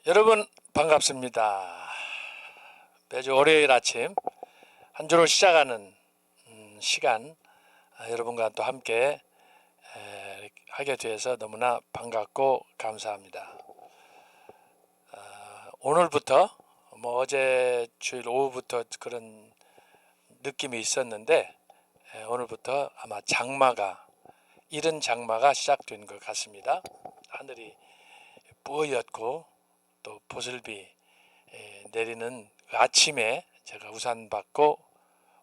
여러분 반갑습니다. 매주 월요일 아침 한 주로 시작하는 시간 여러분과 또 함께 하게 되어서 너무나 반갑고 감사합니다. 오늘부터 어제 주일 오후부터 그런 느낌이 있었는데 오늘부터 아마 이른 장마가 시작된 것 같습니다. 하늘이 뿌옇고 또 보슬비 내리는 아침에 제가 우산 받고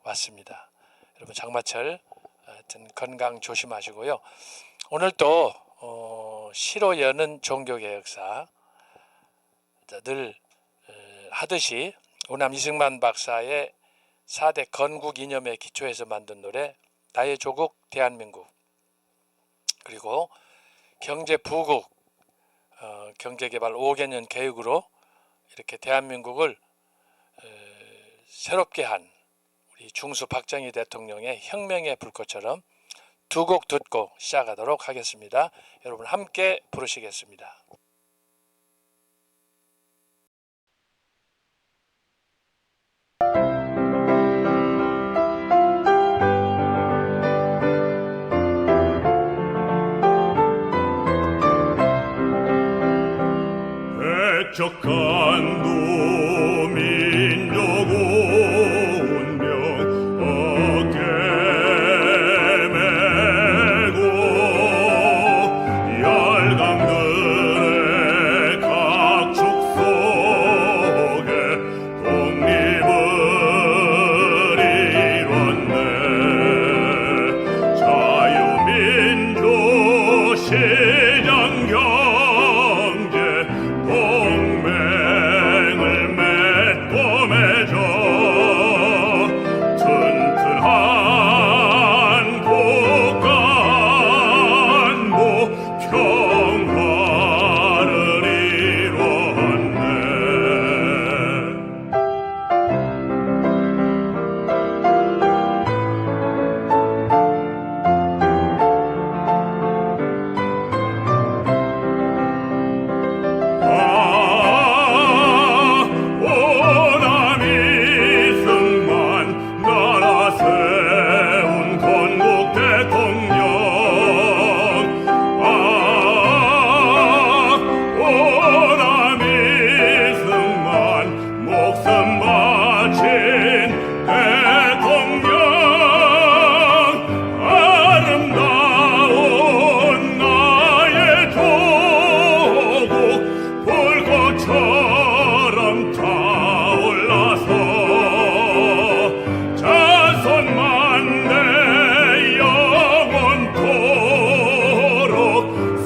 왔습니다. 여러분 장마철 하여튼 건강 조심하시고요. 오늘 또 시로 여는 종교개혁사 늘 하듯이 오남 이승만 박사의 4대 건국 이념에 기초해서 만든 노래 나의 조국 대한민국, 그리고 경제 부국 경제개발 5개년 계획으로 이렇게 대한민국을 새롭게 한 우리 중수 박정희 대통령의 혁명의 불꽃처럼 두 곡 듣고 시작하도록 하겠습니다. 여러분 함께 부르시겠습니다. 백척한 도민족 운명 어깨 메고 열강들의 각축 속에 독립을 이뤘네. 자유민주 시장 경제 동맹을 맺고 맺어 튼튼한 국가 안보 평화를 이뤘네. 오남 이승만 나라 세운 건국 대통령. 오남 이승만 목숨 바친 대통령. 아름다운 나의 조국 불꽃처럼 타올라서 자손만대 영원토록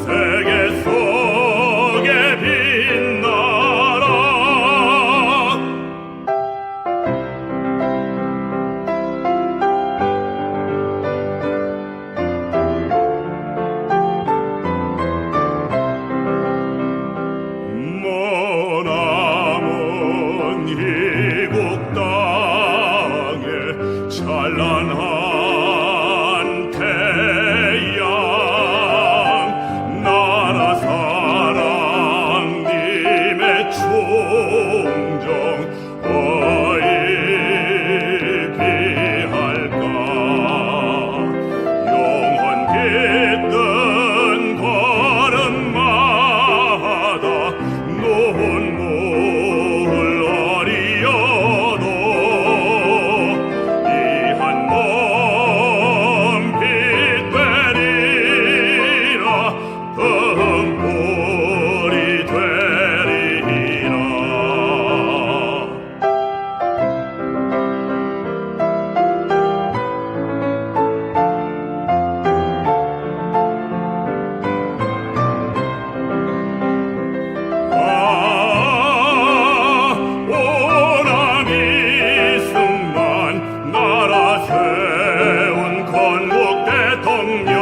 세계 속에 빛나라. 머나먼 이국 땅에 찬란한 태양, 나라 사랑 님의 충정 어이 비할까. 영원 깃든 걸음마다 눈물 어리여도 이 한 몸 빛되리라. 등불이 되리라. 오남 이승만 나라 세운 건국 대통령.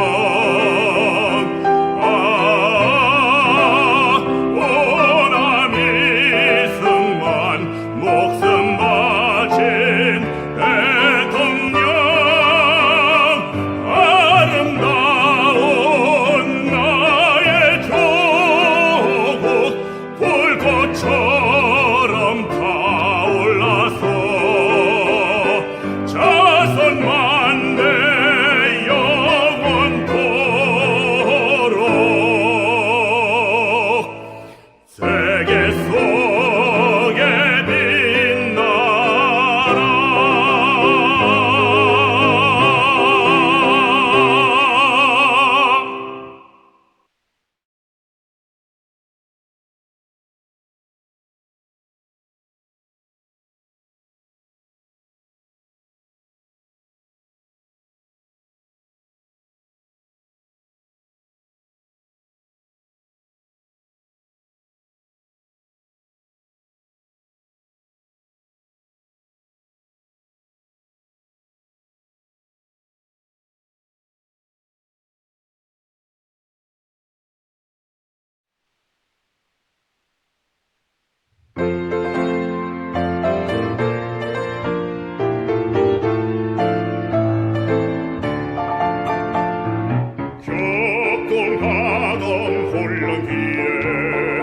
새벽기에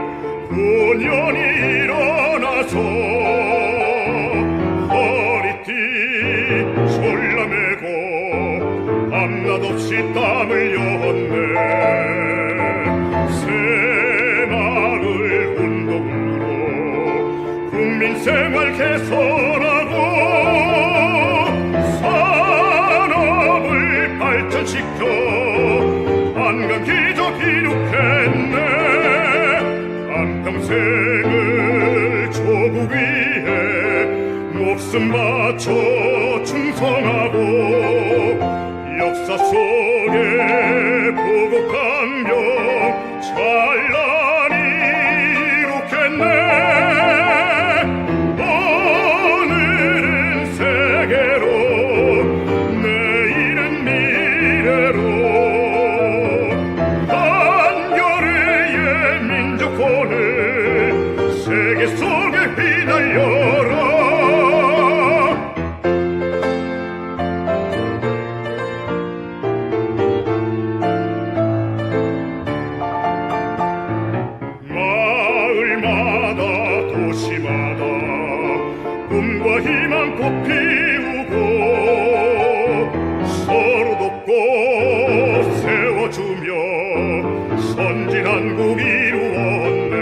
군연이 일어나서 허리띠 졸라매고 밤낮 없이 땀을 흘렸네. 새마을 운동으로 국민생활 개선하고 산업을 발전시켜 한강기적 이룩했네. 한평생을 조국 위해 목숨 바쳐 충성하고 역사 속에 보고 강경 찬란히 이룩했네. 오늘은 세계로 내일은 미래로 한겨레의 민족혼을 세계 속에 휘날려라. 마을마다 도시마다 꿈과 희망 꽃 피우고 서로 돕고 세워주며 선진한국 이루었네.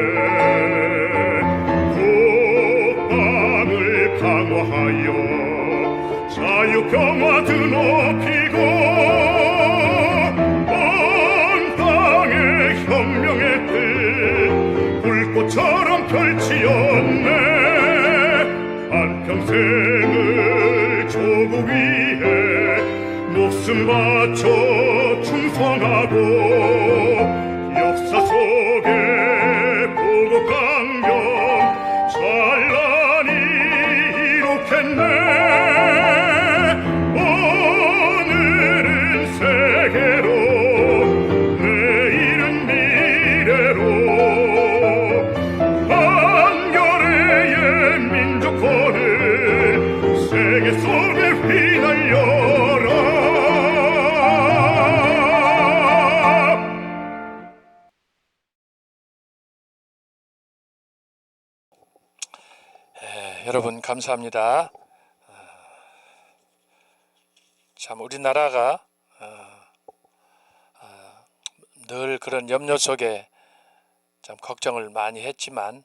국방을 강화하여 자유평화 드높이고 온 땅에 혁명의 뜻 불꽃처럼 펼치었네. 한평생을 조국 위해 목숨 바쳐 충성하고 역사 속에 보고 강경 찬란히 이룩했네. 오늘은 세계로 내일은 미래로 한겨레의 민족혼을 세계 속에 휘날려라. 여러분 감사합니다. 참 우리나라가 늘 그런 염려 속에 참 걱정을 많이 했지만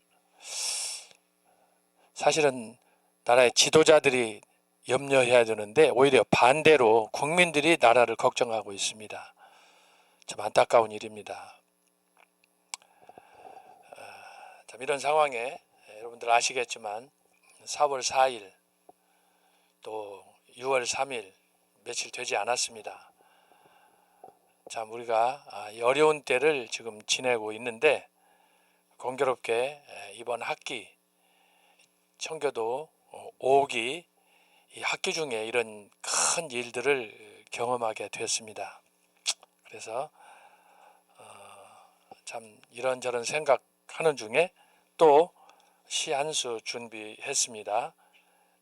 사실은 나라의 지도자들이 염려해야 되는데 오히려 반대로 국민들이 나라를 걱정하고 있습니다. 참 안타까운 일입니다. 참 이런 상황에 여러분들 아시겠지만 4월 4일 또 6월 3일 며칠 되지 않았습니다. 참 우리가 이 어려운 때를 지금 지내고 있는데 공교롭게 이번 학기 청교도 5기 이 학기 중에 이런 큰 일들을 경험하게 됐습니다. 그래서 참 이런저런 생각하는 중에 또 시 한 수 준비했습니다.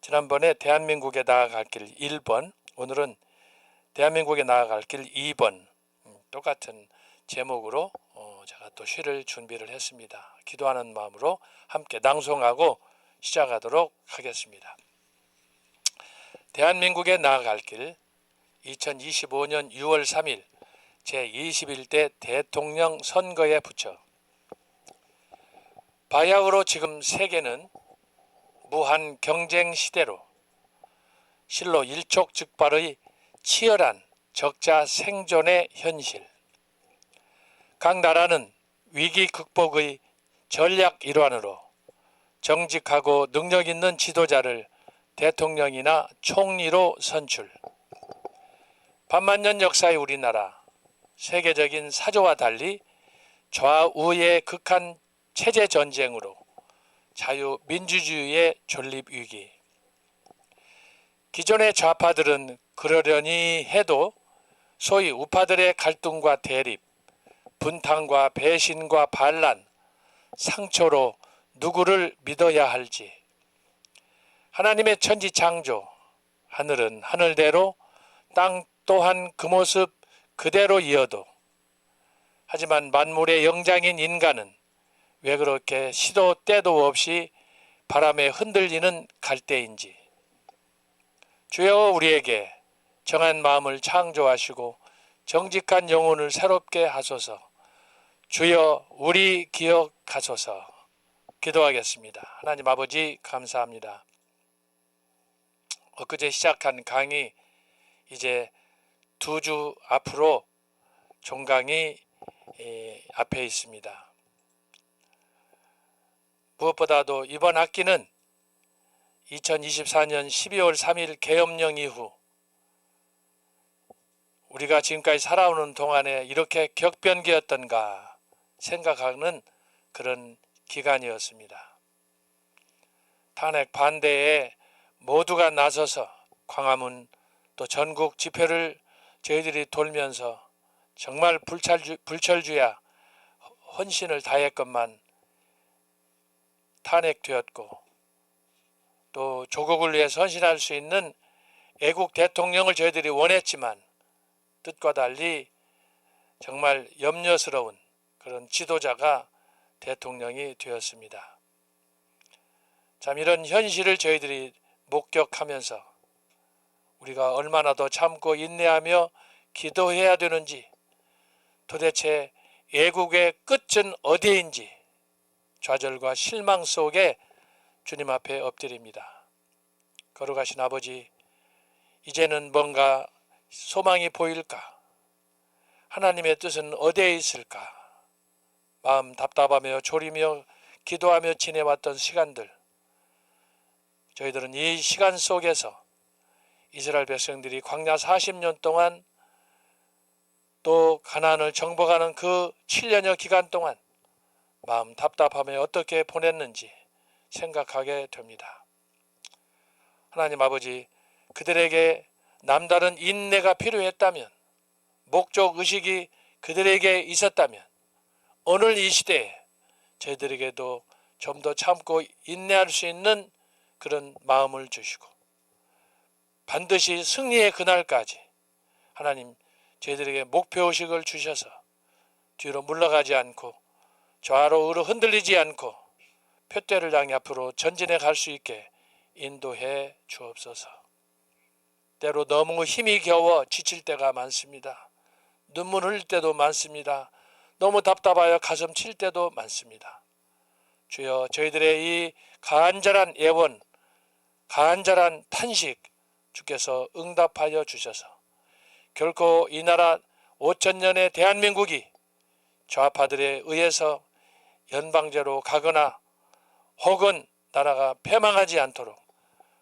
지난번에 대한민국에 나아갈 길 1번, 오늘은 대한민국에 나아갈 길 2번 똑같은 제목으로 제가 또 시를 준비를 했습니다. 기도하는 마음으로 함께 낭송하고 시작하도록 하겠습니다. 대한민국에 나아갈 길 2025년 6월 3일 제21대 대통령 선거에 붙여 바야흐로 지금 세계는 무한 경쟁 시대로 실로 일촉즉발의 치열한 적자 생존의 현실. 각 나라는 위기 극복의 전략 일환으로 정직하고 능력 있는 지도자를 대통령이나 총리로 선출. 반만년 역사의 우리나라, 세계적인 사조와 달리 좌우의 극한 체제 전쟁으로 자유민주주의의 존립 위기. 기존의 좌파들은 그러려니 해도 소위 우파들의 갈등과 대립, 분탕과 배신과 반란, 상처로 누구를 믿어야 할지. 하나님의 천지 창조, 하늘은 하늘대로 땅 또한 그 모습 그대로 이어도 하지만 만물의 영장인 인간은 왜 그렇게 시도 때도 없이 바람에 흔들리는 갈대인지. 주여 우리에게 정한 마음을 창조하시고 정직한 영혼을 새롭게 하소서. 주여 우리 기억하소서. 기도하겠습니다. 하나님 아버지 감사합니다. 엊그제 시작한 강의 이제 2주 앞으로 종강이 앞에 있습니다. 무엇보다도 이번 학기는 2024년 12월 3일 계엄령 이후 우리가 지금까지 살아오는 동안에 이렇게 격변기였던가 생각하는 그런 기간이었습니다. 탄핵 반대에 모두가 나서서 광화문 또 전국 집회를 저희들이 돌면서 정말 불철주야 헌신을 다했건만 탄핵되었고 또 조국을 위해 헌신할 수 있는 애국 대통령을 저희들이 원했지만 뜻과 달리 정말 염려스러운 그런 지도자가 대통령이 되었습니다. 참 이런 현실을 저희들이 목격하면서 우리가 얼마나 더 참고 인내하며 기도해야 되는지, 도대체 애국의 끝은 어디인지 좌절과 실망 속에 주님 앞에 엎드립니다. 걸어가신 아버지, 이제는 뭔가 소망이 보일까? 하나님의 뜻은 어디에 있을까? 마음 답답하며 졸이며 기도하며 지내왔던 시간들, 저희들은 이 시간 속에서 이스라엘 백성들이 광야 40년 동안 또 가나안을 정복하는 그 7년여 기간 동안 마음 답답하며 어떻게 보냈는지 생각하게 됩니다. 하나님 아버지, 그들에게 남다른 인내가 필요했다면, 목적 의식이 그들에게 있었다면 오늘 이 시대에 저희들에게도 좀 더 참고 인내할 수 있는 그런 마음을 주시고 반드시 승리의 그날까지 하나님 저희들에게 목표의식을 주셔서 뒤로 물러가지 않고 좌로 우로 흔들리지 않고 표대를 향해 앞으로 전진해 갈 수 있게 인도해 주옵소서. 때로 너무 힘이 겨워 지칠 때가 많습니다. 눈물 흘릴 때도 많습니다. 너무 답답하여 가슴 칠 때도 많습니다. 주여, 저희들의 이 간절한 애원, 간절한 탄식 주께서 응답하여 주셔서 결코 이 나라 5,000년의 대한민국이 좌파들에 의해서 연방제로 가거나 혹은 나라가 패망하지 않도록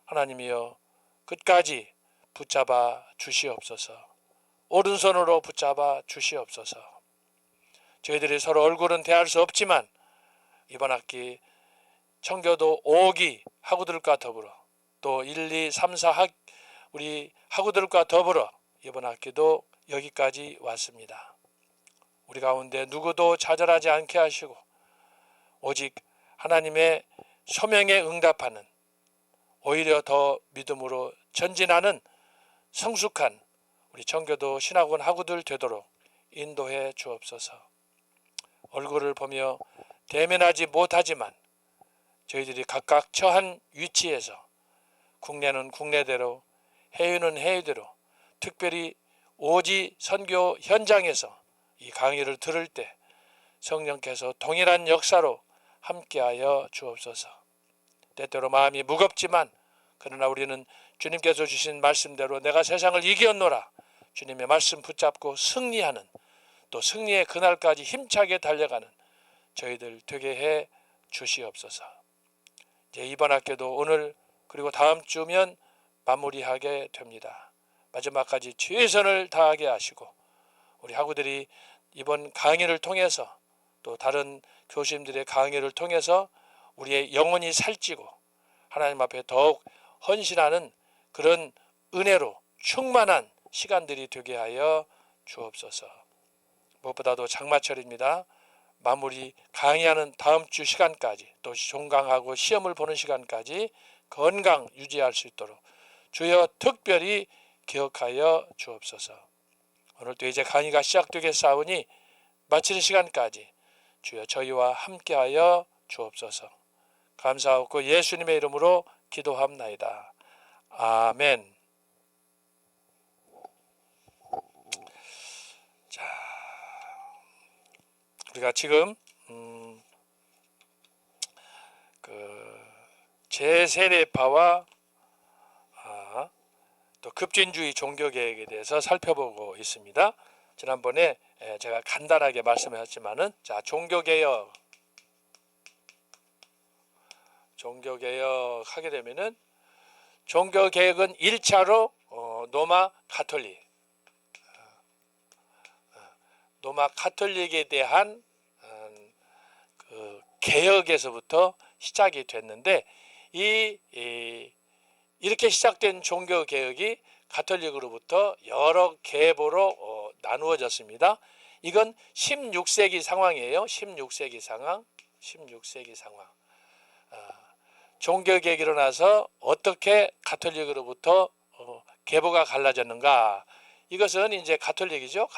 하나님이여 끝까지 붙잡아 주시옵소서. 오른손으로 붙잡아 주시옵소서. 저희들이 서로 얼굴은 대할 수 없지만 이번 학기 청교도 5기 학우들과 더불어 또 1, 2, 3, 4 우리 학우들과 더불어 이번 학기도 여기까지 왔습니다. 우리 가운데 누구도 좌절하지 않게 하시고 오직 하나님의 소명에 응답하는, 오히려 더 믿음으로 전진하는 성숙한 우리 청교도 신학원 학우들 되도록 인도해 주옵소서. 얼굴을 보며 대면하지 못하지만 저희들이 각각 처한 위치에서 국내는 국내대로, 해외는 해외대로, 특별히 오지 선교 현장에서 이 강의를 들을 때 성령께서 동일한 역사로 함께하여 주옵소서. 때때로 마음이 무겁지만 그러나 우리는 주님께서 주신 말씀대로 내가 세상을 이겼노라, 주님의 말씀 붙잡고 승리하는, 또 승리의 그날까지 힘차게 달려가는 저희들 되게 해 주시옵소서. 이제 이번 학기도 오늘 그리고 다음 주면 마무리하게 됩니다. 마지막까지 최선을 다하게 하시고 우리 학우들이 이번 강의를 통해서 또 다른 교수님들의 강의를 통해서 우리의 영혼이 살찌고 하나님 앞에 더욱 헌신하는 그런 은혜로 충만한 시간들이 되게 하여 주옵소서. 무엇보다도 장마철입니다. 마무리 강의하는 다음 주 시간까지, 또 종강하고 시험을 보는 시간까지 건강 유지할 수 있도록 주여 특별히 기억하여 주옵소서. 오늘도 이제 강의가 시작되겠사오니 마치는 시간까지 주여 저희와 함께하여 주옵소서. 감사하고 예수님의 이름으로 기도합나이다. 아멘. 자, 우리가 지금 제세례파와 또 급진주의 종교개혁에 대해서 살펴보고 있습니다. 지난번에 제가 간단하게 말씀하셨지만은, 자, 종교개혁 하게 되면은, 종교개혁은 1차로 로마 가톨릭에 대한 그 개혁에서부터 시작이 됐는데, 이렇게 시작된 종교개혁이 가톨릭으로부터 여러 계보로 나누어졌습니다. 이건 16세기 상황이에요. 16세기 상황. 종교개혁이 일어나서 어떻게 가톨릭으로부터 계보가 갈라졌는가. 이것은 이제 가톨릭이죠.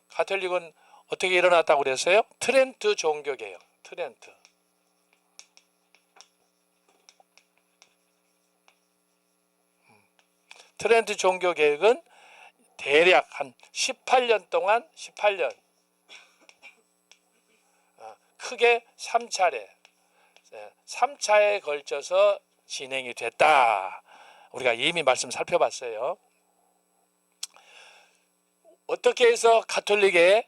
가톨릭은 어떻게 일어났다고 그랬어요? 트렌트 종교개혁. 트렌트 종교개혁은 대략 한 18년 동안 크게 3차에 걸쳐서 진행이 됐다. 우리가 이미 말씀 살펴봤어요. 어떻게 해서 가톨릭에서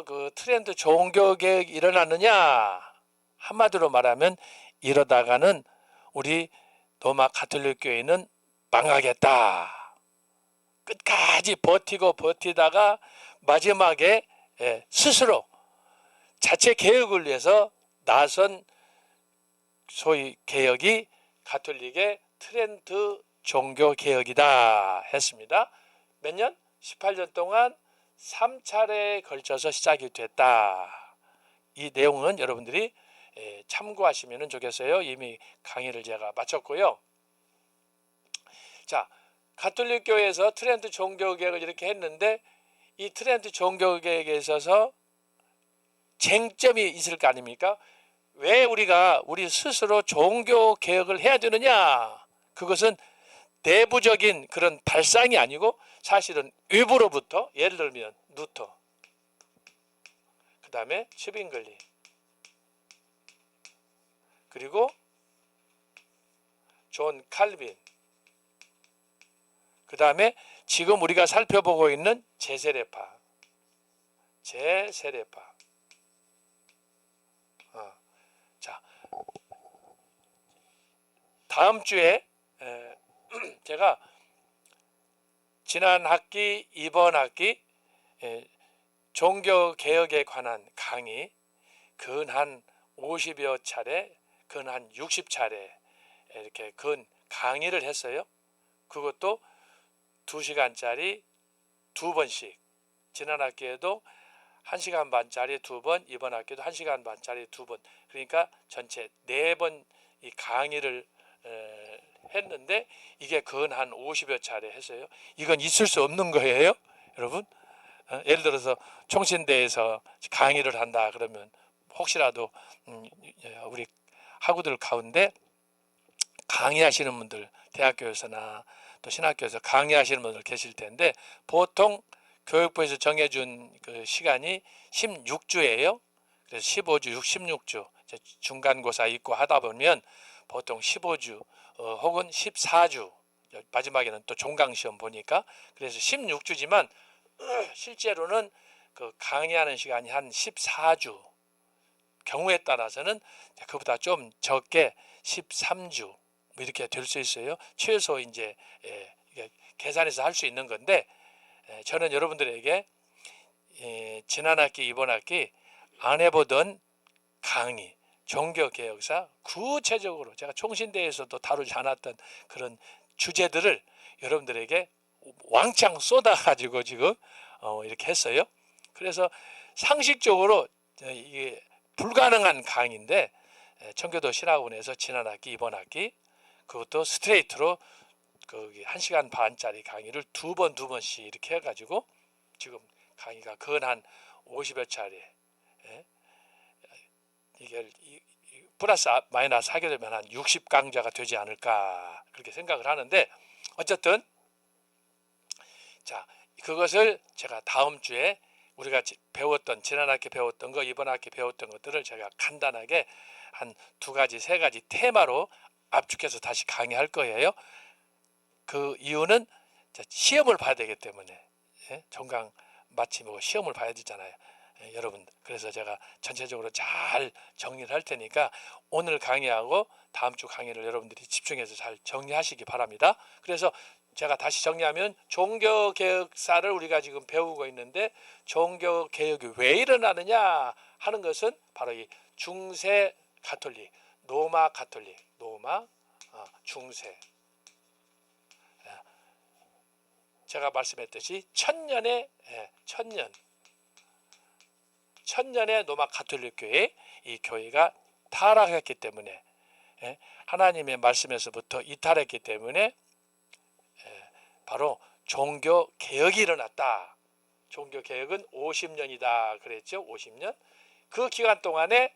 그 트렌트 종교개혁이 일어났느냐? 한마디로 말하면, 이러다가는 우리 로마 가톨릭 교회는 망하겠다. 끝까지 버티다가 마지막에 스스로 자체 개혁을 위해서 나선 소위 개혁이 가톨릭의 트렌트 종교 개혁이다 했습니다. 몇 년? 18년 동안 3차례에 걸쳐서 시작이 됐다. 이 내용은 여러분들이 참고하시면 좋겠어요. 이미 강의를 제가 마쳤고요. 자, 가톨릭 교회에서 트렌트 종교 개혁을 이렇게 했는데, 이 트렌트 종교 개혁에 있어서 쟁점이 있을 거 아닙니까? 왜 우리 스스로 종교 개혁을 해야 되느냐? 그것은 내부적인 그런 발상이 아니고 사실은 외부로부터, 예를 들면 루터, 그 다음에 츠빙글리, 그리고 존 칼빈, 그 다음에 지금 우리가 살펴보고 있는 제세례파. 자, 다음 주에 제가 지난 학기, 이번 학기 종교개혁에 관한 강의 근 50여 차례, 근 60차례 이렇게 강의를 했어요. 그것도 2시간짜리 2번씩. 지난 학기에도 1시간 반짜리 2번, 이번 학기도 1시간 반짜리 2번. 그러니까 전체 4번 이 강의를 했는데, 이게 근 50여 차례 했어요. 이건 있을 수 없는 거예요, 여러분. 예를 들어서 총신대에서 강의를 한다 그러면 혹시라도 우리 학우들 가운데 강의하시는 분들, 대학교에서나 또 신학교에서 강의하시는 분들 계실 텐데, 보통 교육부에서 정해준 그 시간이 16주예요. 그래서 15주, 16주 중간고사 있고 하다 보면 보통 15주 혹은 14주, 마지막에는 또 종강시험 보니까, 그래서 16주지만 실제로는 그 강의하는 시간이 한 14주, 경우에 따라서는 그보다 좀 적게 13주 뭐 이렇게 될 수 있어요. 최소 이제 계산해서 할 수 있는 건데, 저는 여러분들에게 지난 학기, 이번 학기 안 해보던 강의, 종교개혁사 구체적으로 제가 총신대에서도 다루지 않았던 그런 주제들을 여러분들에게 왕창 쏟아가지고 지금 이렇게 했어요. 그래서 상식적으로 이게 불가능한 강의인데, 청교도 신학원에서 지난 학기, 이번 학기 그것도 스트레이트로 거기 1시간 반짜리 강의를 두 번씩 이렇게 해가지고 지금 강의가 근 한 50여 차례. 예? 이게 플러스 마이너스 하게 되면 한 60강좌가 되지 않을까 그렇게 생각을 하는데, 어쨌든 자, 그것을 제가 다음 주에 우리가 배웠던, 지난 학기 배웠던 거, 이번 학기 배웠던 것들을 제가 간단하게 한 2가지 3가지 테마로 압축해서 다시 강의할 거예요. 그 이유는 시험을 봐야 되기 때문에, 예? 종강 마치고 시험을 봐야 되잖아요, 예, 여러분. 그래서 제가 전체적으로 잘 정리를 할 테니까 오늘 강의하고 다음 주 강의를 여러분들이 집중해서 잘 정리하시기 바랍니다. 그래서 제가 다시 정리하면, 종교개혁사를 우리가 지금 배우고 있는데 종교개혁이 왜 일어나느냐 하는 것은 바로 이 중세 가톨릭, 로마 가톨릭, 중세, 제가 말씀했듯이 천년의 로마 가톨릭 교회, 이 교회가 타락했기 때문에, 하나님의 말씀에서부터 이탈했기 때문에 바로 종교 개혁이 일어났다. 종교 개혁은 50년이다 그랬죠. 50년. 그 기간 동안에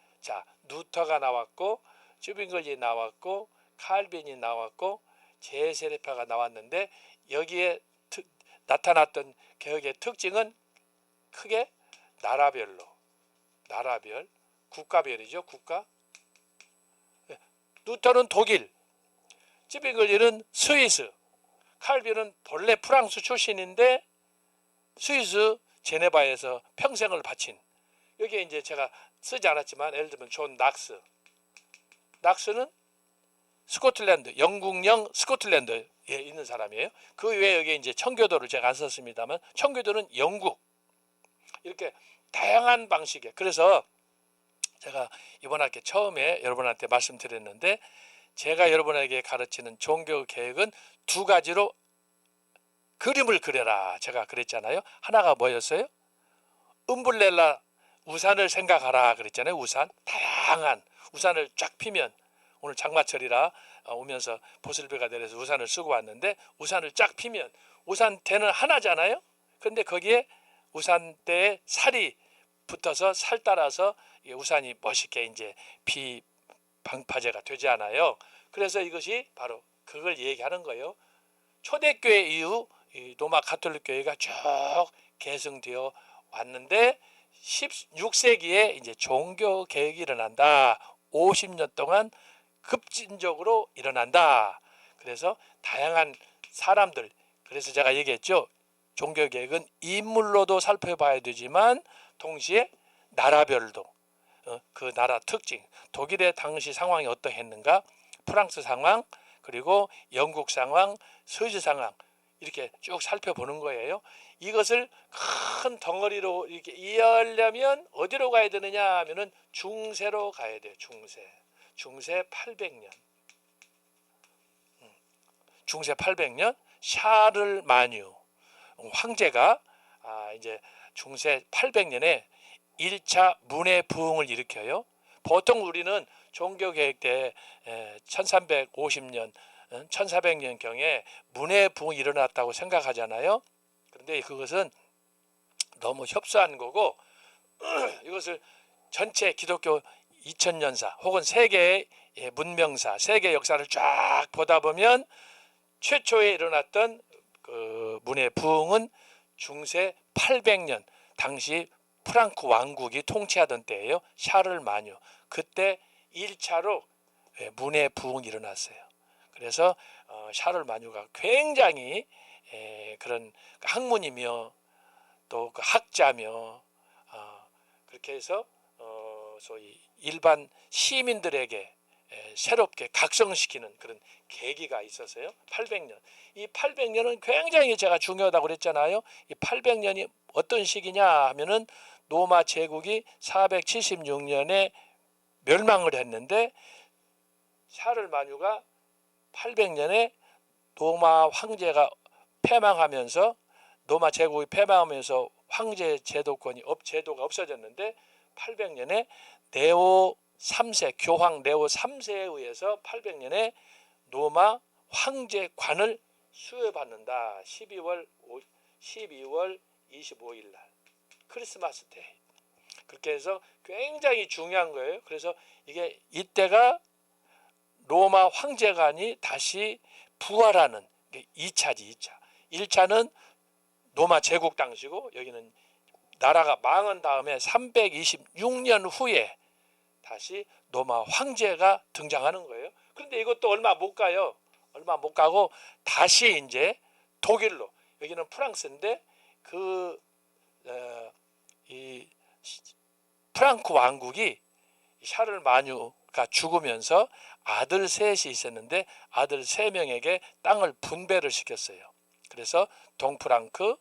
루터가 나왔고, 쯔빙글리 나왔고, 칼빈이 나왔고, 제세례파가 나왔는데, 여기에 나타났던 개혁의 특징은 크게 나라별, 국가별이죠. 국가. 루터는 독일, 쯔빙글리는 스위스, 칼빈은 본래 프랑스 출신인데 스위스 제네바에서 평생을 바친, 여기에 이제 제가 쓰지 않았지만 예를 들면 존 낙스는 스코틀랜드, 영국령 스코틀랜드에 있는 사람이에요. 그 외에 여기 이제 청교도를 제가 안 썼습니다만, 청교도는 영국, 이렇게 다양한 방식의, 그래서 제가 이번 학기 처음에 여러분한테 말씀드렸는데, 제가 여러분에게 가르치는 종교 개혁은 2가지로 그림을 그려라 제가 그랬잖아요. 하나가 뭐였어요? 음블렐라, 우산을 생각하라 그랬잖아요. 우산, 다양한 우산을 쫙 피면, 오늘 장마철이라 오면서 보슬비가 내려서 우산을 쓰고 왔는데, 우산을 쫙 피면 우산대는 하나잖아요. 그런데 거기에 우산대에 살이 붙어서 살 따라서 우산이 멋있게 이제 방파제가 되지 않아요. 그래서 이것이 바로 그걸 얘기하는 거예요. 초대교회 이후 이 로마 가톨릭 교회가 쭉 계승되어 왔는데 16세기에 이제 종교 개혁이 일어난다. 50년 동안 급진적으로 일어난다. 그래서 다양한 사람들, 그래서 제가 얘기했죠. 종교 개혁은 인물로도 살펴봐야 되지만 동시에 나라별도, 그 나라 특징, 독일의 당시 상황이 어떠했는가, 프랑스 상황, 그리고 영국 상황, 스위스 상황, 이렇게 쭉 살펴보는 거예요. 이것을 큰 덩어리로 이렇게 이해하려면 어디로 가야 되느냐 하면은 중세로 가야 돼요. 중세 800년. 중세 800년 샤를 마뉴 황제가 이제 중세 800년에 1차 문해 부흥을 일으켜요. 보통 우리는 종교개혁 때 1350년, 1400년경에 문해 부흥이 일어났다고 생각하잖아요. 그런데 그것은 너무 협소한 거고, 이것을 전체 기독교 2000년사 혹은 세계의 문명사, 세계 역사를 쫙 보다 보면 최초에 일어났던 그 문해 부흥은 중세 800년, 당시 프랑크 왕국이 통치하던 때예요. 샤를 마뉴. 그때 1차로 문해 부흥이 일어났어요. 그래서 샤를 마뉴가 굉장히 그런 학문이며 또 그 학자며 그렇게 해서 소위 일반 시민들에게 새롭게 각성시키는 그런 계기가 있었어요. 800년. 이 800년은 굉장히 제가 중요하다고 그랬잖아요. 이 800년이 어떤 시기냐 하면은 로마 제국이 476년에 멸망을 했는데 샤를 마뉴가 800년에 로마 황제가 패망하면서, 로마 제국이 패망하면서 황제 제도가 없어졌는데 800년에 네오 3세, 교황 네오 3세에 의해서 800년에 로마 황제관을 수여받는다. 12월 25일 날 크리스마스 데이. 그렇게 해서 굉장히 중요한 거예요. 그래서 이게 이때가 로마 황제관이 다시 부활하는 2차지 2차. 1차는 로마 제국 당시고 여기는 나라가 망한 다음에 326년 후에 다시 로마 황제가 등장하는 거예요. 그런데 이것도 얼마 못 가요. 얼마 못 가고 다시 이제 독일로, 여기는 프랑스인데 이 프랑크 왕국이 샤를 마뉴가 죽으면서 아들 셋이 있었는데 아들 3명에게 땅을 분배를 시켰어요. 그래서 동프랑크,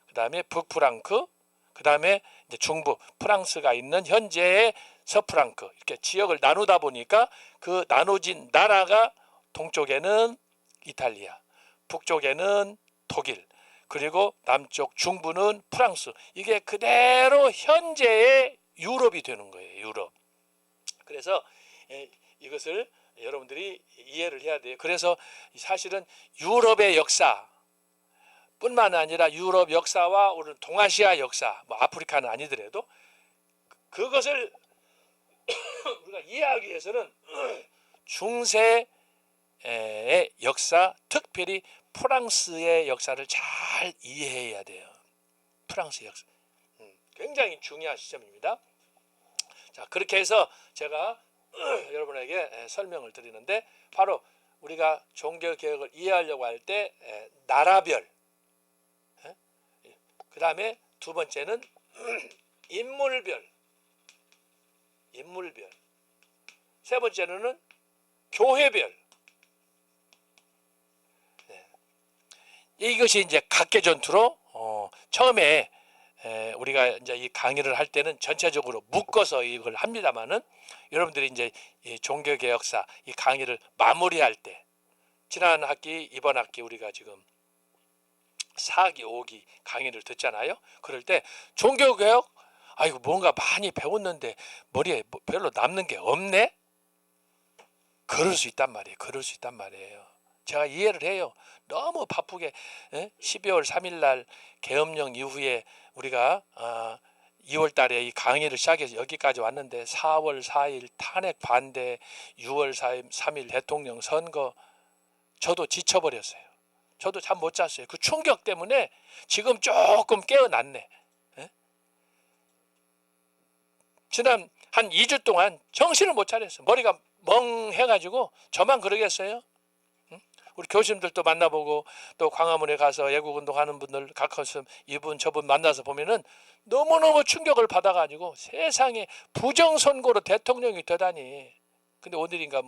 그 다음에 북프랑크, 그 다음에 이제 중부 프랑스가 있는 현재의 서프랑크, 이렇게 지역을 나누다 보니까 그 나눠진 나라가 동쪽에는 이탈리아, 북쪽에는 독일, 그리고 남쪽 중부는 프랑스. 이게 그대로 현재의 유럽이 되는 거예요. 유럽. 그래서 이것을 여러분들이 이해를 해야 돼요. 그래서 사실은 유럽의 역사 뿐만 아니라 유럽 역사와 오늘 동아시아 역사, 뭐 아프리카는 아니더라도 그것을 우리가 이해하기 위해서는 중세의 역사, 특별히 프랑스의 역사를 잘 이해해야 돼요. 프랑스 역사 굉장히 중요한 시점입니다. 자, 그렇게 해서 제가 여러분에게 설명을 드리는데, 바로 우리가 종교 개혁을 이해하려고 할 때 나라별, 그 다음에 두 번째는 인물별, 세 번째는 교회별. 이것이 이제 각계 전투로 처음에 우리가 이제 이 강의를 할 때는 전체적으로 묶어서 이걸 합니다만은, 여러분들이 이제 이 종교개혁사 이 강의를 마무리할 때, 지난 학기, 이번 학기 우리가 지금 4기, 5기 강의를 듣잖아요. 그럴 때 종교개혁, 아이고 뭔가 많이 배웠는데 머리에 별로 남는 게 없네? 그럴 수 있단 말이에요. 제가 이해를 해요. 너무 바쁘게 12월 3일 날 계엄령 이후에 우리가 2월 달에 이 강의를 시작해서 여기까지 왔는데, 4월 4일 탄핵 반대, 6월 3일 대통령 선거, 저도 지쳐버렸어요. 저도 잠 못 잤어요. 그 충격 때문에 지금 조금 깨어났네. 지난 한 2주 동안 정신을 못 차렸어요. 머리가 멍해가지고. 저만 그러겠어요? 우리 교수님들도 만나보고 또 광화문에 가서 애국운동하는 분들 가끔 이분 저분 만나서 보면은 너무너무 충격을 받아가지고, 세상에 부정선거로 대통령이 되다니. 근데 오늘인가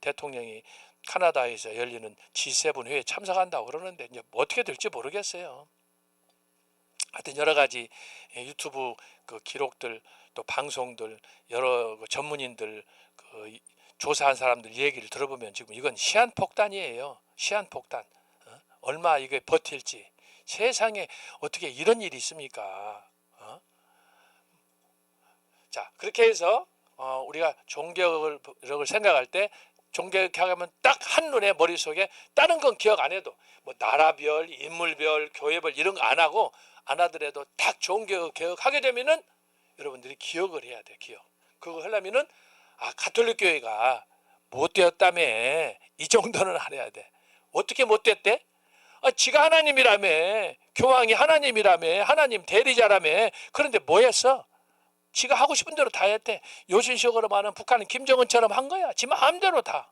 대통령이 카나다에서 열리는 G7 회의에 참석한다고 그러는데 이제 어떻게 될지 모르겠어요. 하여튼 여러 가지 유튜브 그 기록들, 또 방송들, 여러 전문인들 조사한 사람들 얘기를 들어보면 지금 이건 시한폭탄이에요. 시한폭탄. 얼마 이게 버틸지. 세상에 어떻게 이런 일이 있습니까? 자, 그렇게 해서 우리가 종교를 생각할 때, 종교개혁하면 딱 한눈에 머릿속에 다른 건 기억 안 해도, 뭐 나라별, 인물별, 교회별 이런 거 안 하고, 안 하더라도 딱 종교개혁하게 되면은 여러분들이 기억을 해야 돼. 기억. 그거 하려면은 가톨릭 교회가 못되었다며, 이 정도는 안 해야 돼. 어떻게 못됐대? 지가 하나님이라며, 교황이 하나님이라며, 하나님 대리자라며. 그런데 뭐 했어? 지가 하고 싶은 대로 다 했대. 요신식으로 말하면 북한은 김정은처럼 한 거야. 지 마음대로 다.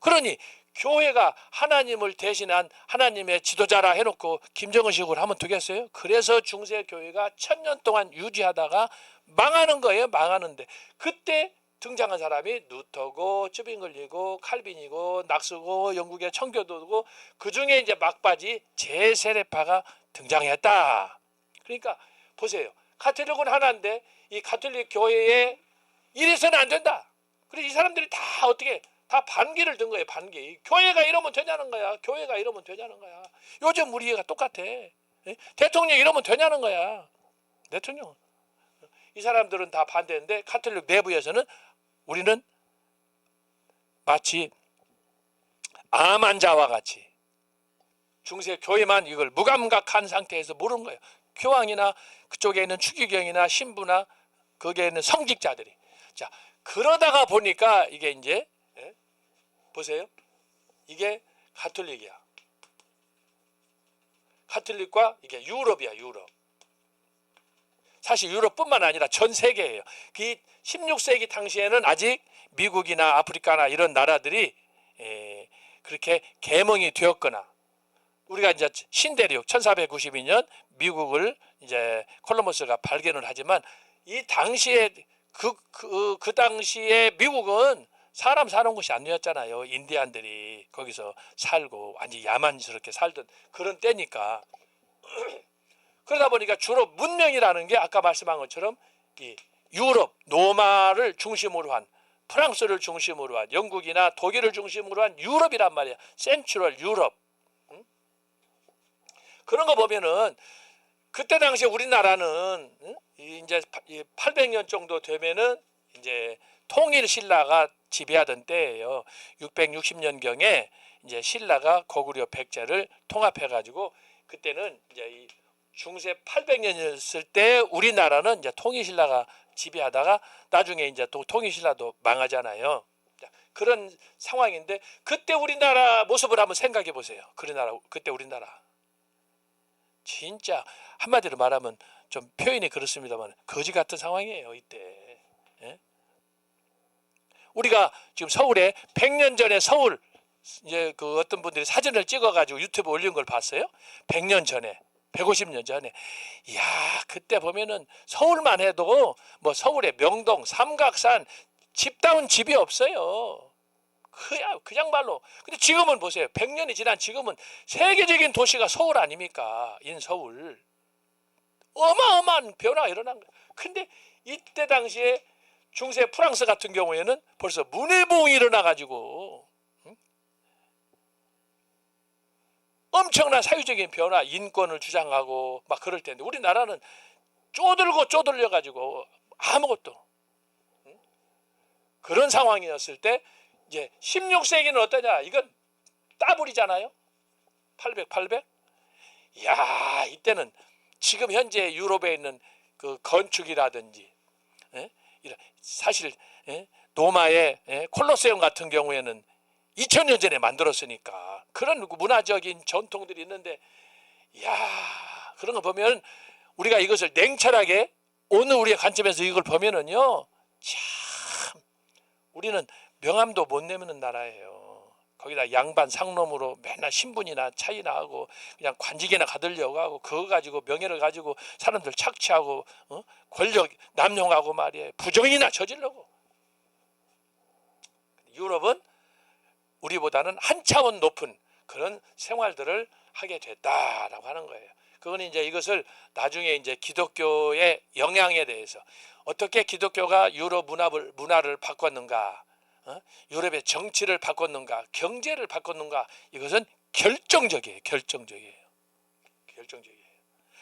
그러니 교회가 하나님을 대신한 하나님의 지도자라 해놓고 김정은식으로 하면 되겠어요? 그래서 중세교회가 1000년 동안 유지하다가 망하는 거예요. 망하는데 그때 등장한 사람이 루터고 쯔빙글리고 칼빈이고 낙스고 영국의 청교도고, 그중에 이제 막바지 제세례파가 등장했다. 그러니까 보세요. 가톨릭은 하나인데 이 가톨릭 교회에 이래서는 안 된다. 그래서 이 사람들이 다 어떻게 다 반기를 든 거예요. 반기. 교회가 이러면 되냐는 거야. 교회가 이러면 되냐는 거야. 요즘 우리가 똑같아. 대통령 이러면 되냐는 거야. 대통령. 이 사람들은 다 반대인데 가톨릭 내부에서는 우리는 마치 암 환자와 같이 중세 교회만 이걸 무감각한 상태에서 모르는 거예요. 교황이나 그쪽에 있는 추기경이나 신부나 거기에 있는 성직자들이. 자, 그러다가 보니까 이게 이제 보세요. 이게 가톨릭이야. 가톨릭과 이게 유럽이야, 유럽. 사실 유럽뿐만 아니라 전 세계예요. 그 16세기 당시에는 아직 미국이나 아프리카나 이런 나라들이 그렇게 계몽이 되었거나, 우리가 이제 신대륙 1492년 미국을 이제 콜럼버스가 발견을 하지만 이 당시에 그 당시에 미국은 사람 사는 곳이 아니었잖아요. 인디안들이 거기서 살고 완전 야만스럽게 살던 그런 때니까. 그러다 보니까 주로 문명이라는 게 아까 말씀한 것처럼 이 유럽, 로마를 중심으로 한, 프랑스를 중심으로 한, 영국이나 독일을 중심으로 한 유럽이란 말이야. 센트럴 유럽. 그런 거 보면은 그때 당시에 우리나라는 이제 800년 정도 되면은 이제 통일 신라가 지배하던 때예요. 660년경에 이제 신라가 고구려 백제를 통합해 가지고, 그때는 이제 이 중세 800년이었을 때 우리나라는 이제 통일 신라가 지배하다가 나중에 이제 또 통일 신라도 망하잖아요. 그런 상황인데, 그때 우리나라 모습을 한번 생각해 보세요. 그때 우리나라 진짜 한마디로 말하면 좀 표현이 그렇습니다만 거지 같은 상황이에요. 이때. 예? 우리가 지금 서울에 100년 전에 서울 이제 그 어떤 분들이 사진을 찍어가지고 유튜브 올린 걸 봤어요. 100년 전에, 150년 전에. 이야, 그때 보면은 서울만 해도 뭐 서울의 명동, 삼각산 집다운 집이 없어요. 그야말로. 근데 지금은 보세요. 100년이 지난 지금은 세계적인 도시가 서울 아닙니까? 인서울. 어마어마한 변화가 일어난 거예요. 근데 이때 당시에 중세 프랑스 같은 경우에는 벌써 문해봉이 일어나가지고 엄청난 사회적인 변화, 인권을 주장하고 막 그럴 텐데 우리나라는 쪼들려가지고 아무것도. 그런 상황이었을 때 이제 16세기는 어떠냐? 이건 따블이잖아요. 800. 이야, 이때는 지금 현재 유럽에 있는 그 건축이라든지, 사실 로마의 콜로세움 같은 경우에는 2000년 전에 만들었으니까 그런 문화적인 전통들이 있는데, 이야, 그런 거 보면 우리가 이것을 냉철하게 오늘 우리의 관점에서 이걸 보면은요, 참 우리는 명함도 못 내미는 나라예요. 거기다 양반 상놈으로 맨날 신분이나 차이나 하고 그냥 관직이나 가들려고 하고 그거 가지고 명예를 가지고 사람들 착취하고 권력 남용하고 말이에요. 부정이나 저지르고. 유럽은 우리보다는 한 차원 높은 그런 생활들을 하게 됐다라고 하는 거예요. 그건 이제 이것을 나중에 이제 기독교의 영향에 대해서 어떻게 기독교가 유럽 문화를 바꿨는가, 유럽의 정치를 바꿨는가, 경제를 바꿨는가, 이것은 결정적이에요.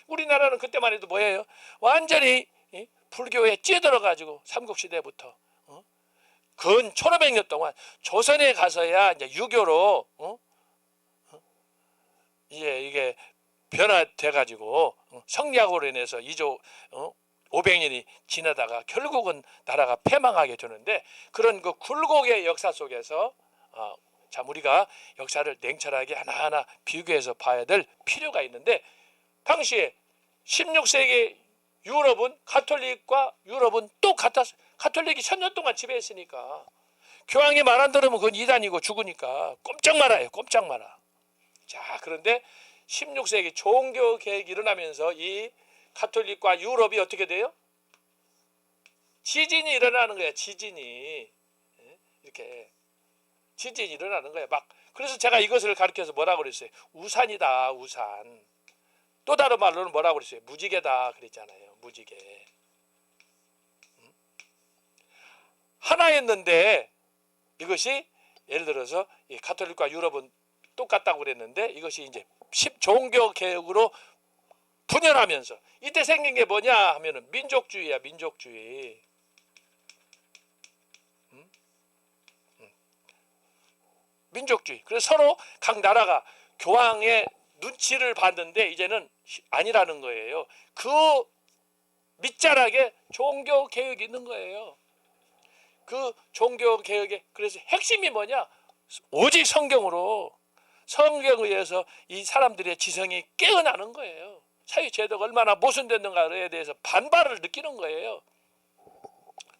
우리나라는 그때만 해도 뭐예요? 완전히 불교에 찌들어가지고 삼국시대부터 근 1500년 동안 조선에 가서야 이제 유교로 이제 이게 변화돼가지고 성리학으로 인해서 2조 500년이 지나다가 결국은 나라가 패망하게 되는데, 그런 그 굴곡의 역사 속에서 참 우리가 역사를 냉철하게 하나하나 비교해서 봐야 될 필요가 있는데, 당시에 16세기 유럽은 가톨릭과 유럽은 똑같았어요. 가톨릭이 1000년 동안 지배했으니까 교황이 말 안 들으면 그건 이단이고 죽으니까 꼼짝 말아요. 꼼짝 말아. 자, 그런데 16세기 종교 개혁이 일어나면서 이 가톨릭과 유럽이 어떻게 돼요? 지진이 일어나는 거야. 지진이. 이렇게 지진이 일어나는 거야. 막. 그래서 제가 이것을 가르쳐서 뭐라고 그랬어요? 우산이다, 우산. 또 다른 말로는 뭐라고 그랬어요? 무지개다 그랬잖아요. 무지개. 하나였는데 이것이 예를 들어서 이 가톨릭과 유럽은 똑같다고 그랬는데 이것이 이제 종교 개혁으로 분열하면서 이때 생긴 게 뭐냐 하면은 민족주의야. 민족주의. 민족주의. 그래서 서로 각 나라가 교황의 눈치를 봤는데 이제는 아니라는 거예요. 그 밑자락에 종교 개혁이 있는 거예요. 그 종교 개혁의 그래서 핵심이 뭐냐? 오직 성경으로 성경에 의해서 이 사람들의 지성이 깨어나는 거예요. 사회제도가 얼마나 모순됐는가에 대해서 반발을 느끼는 거예요.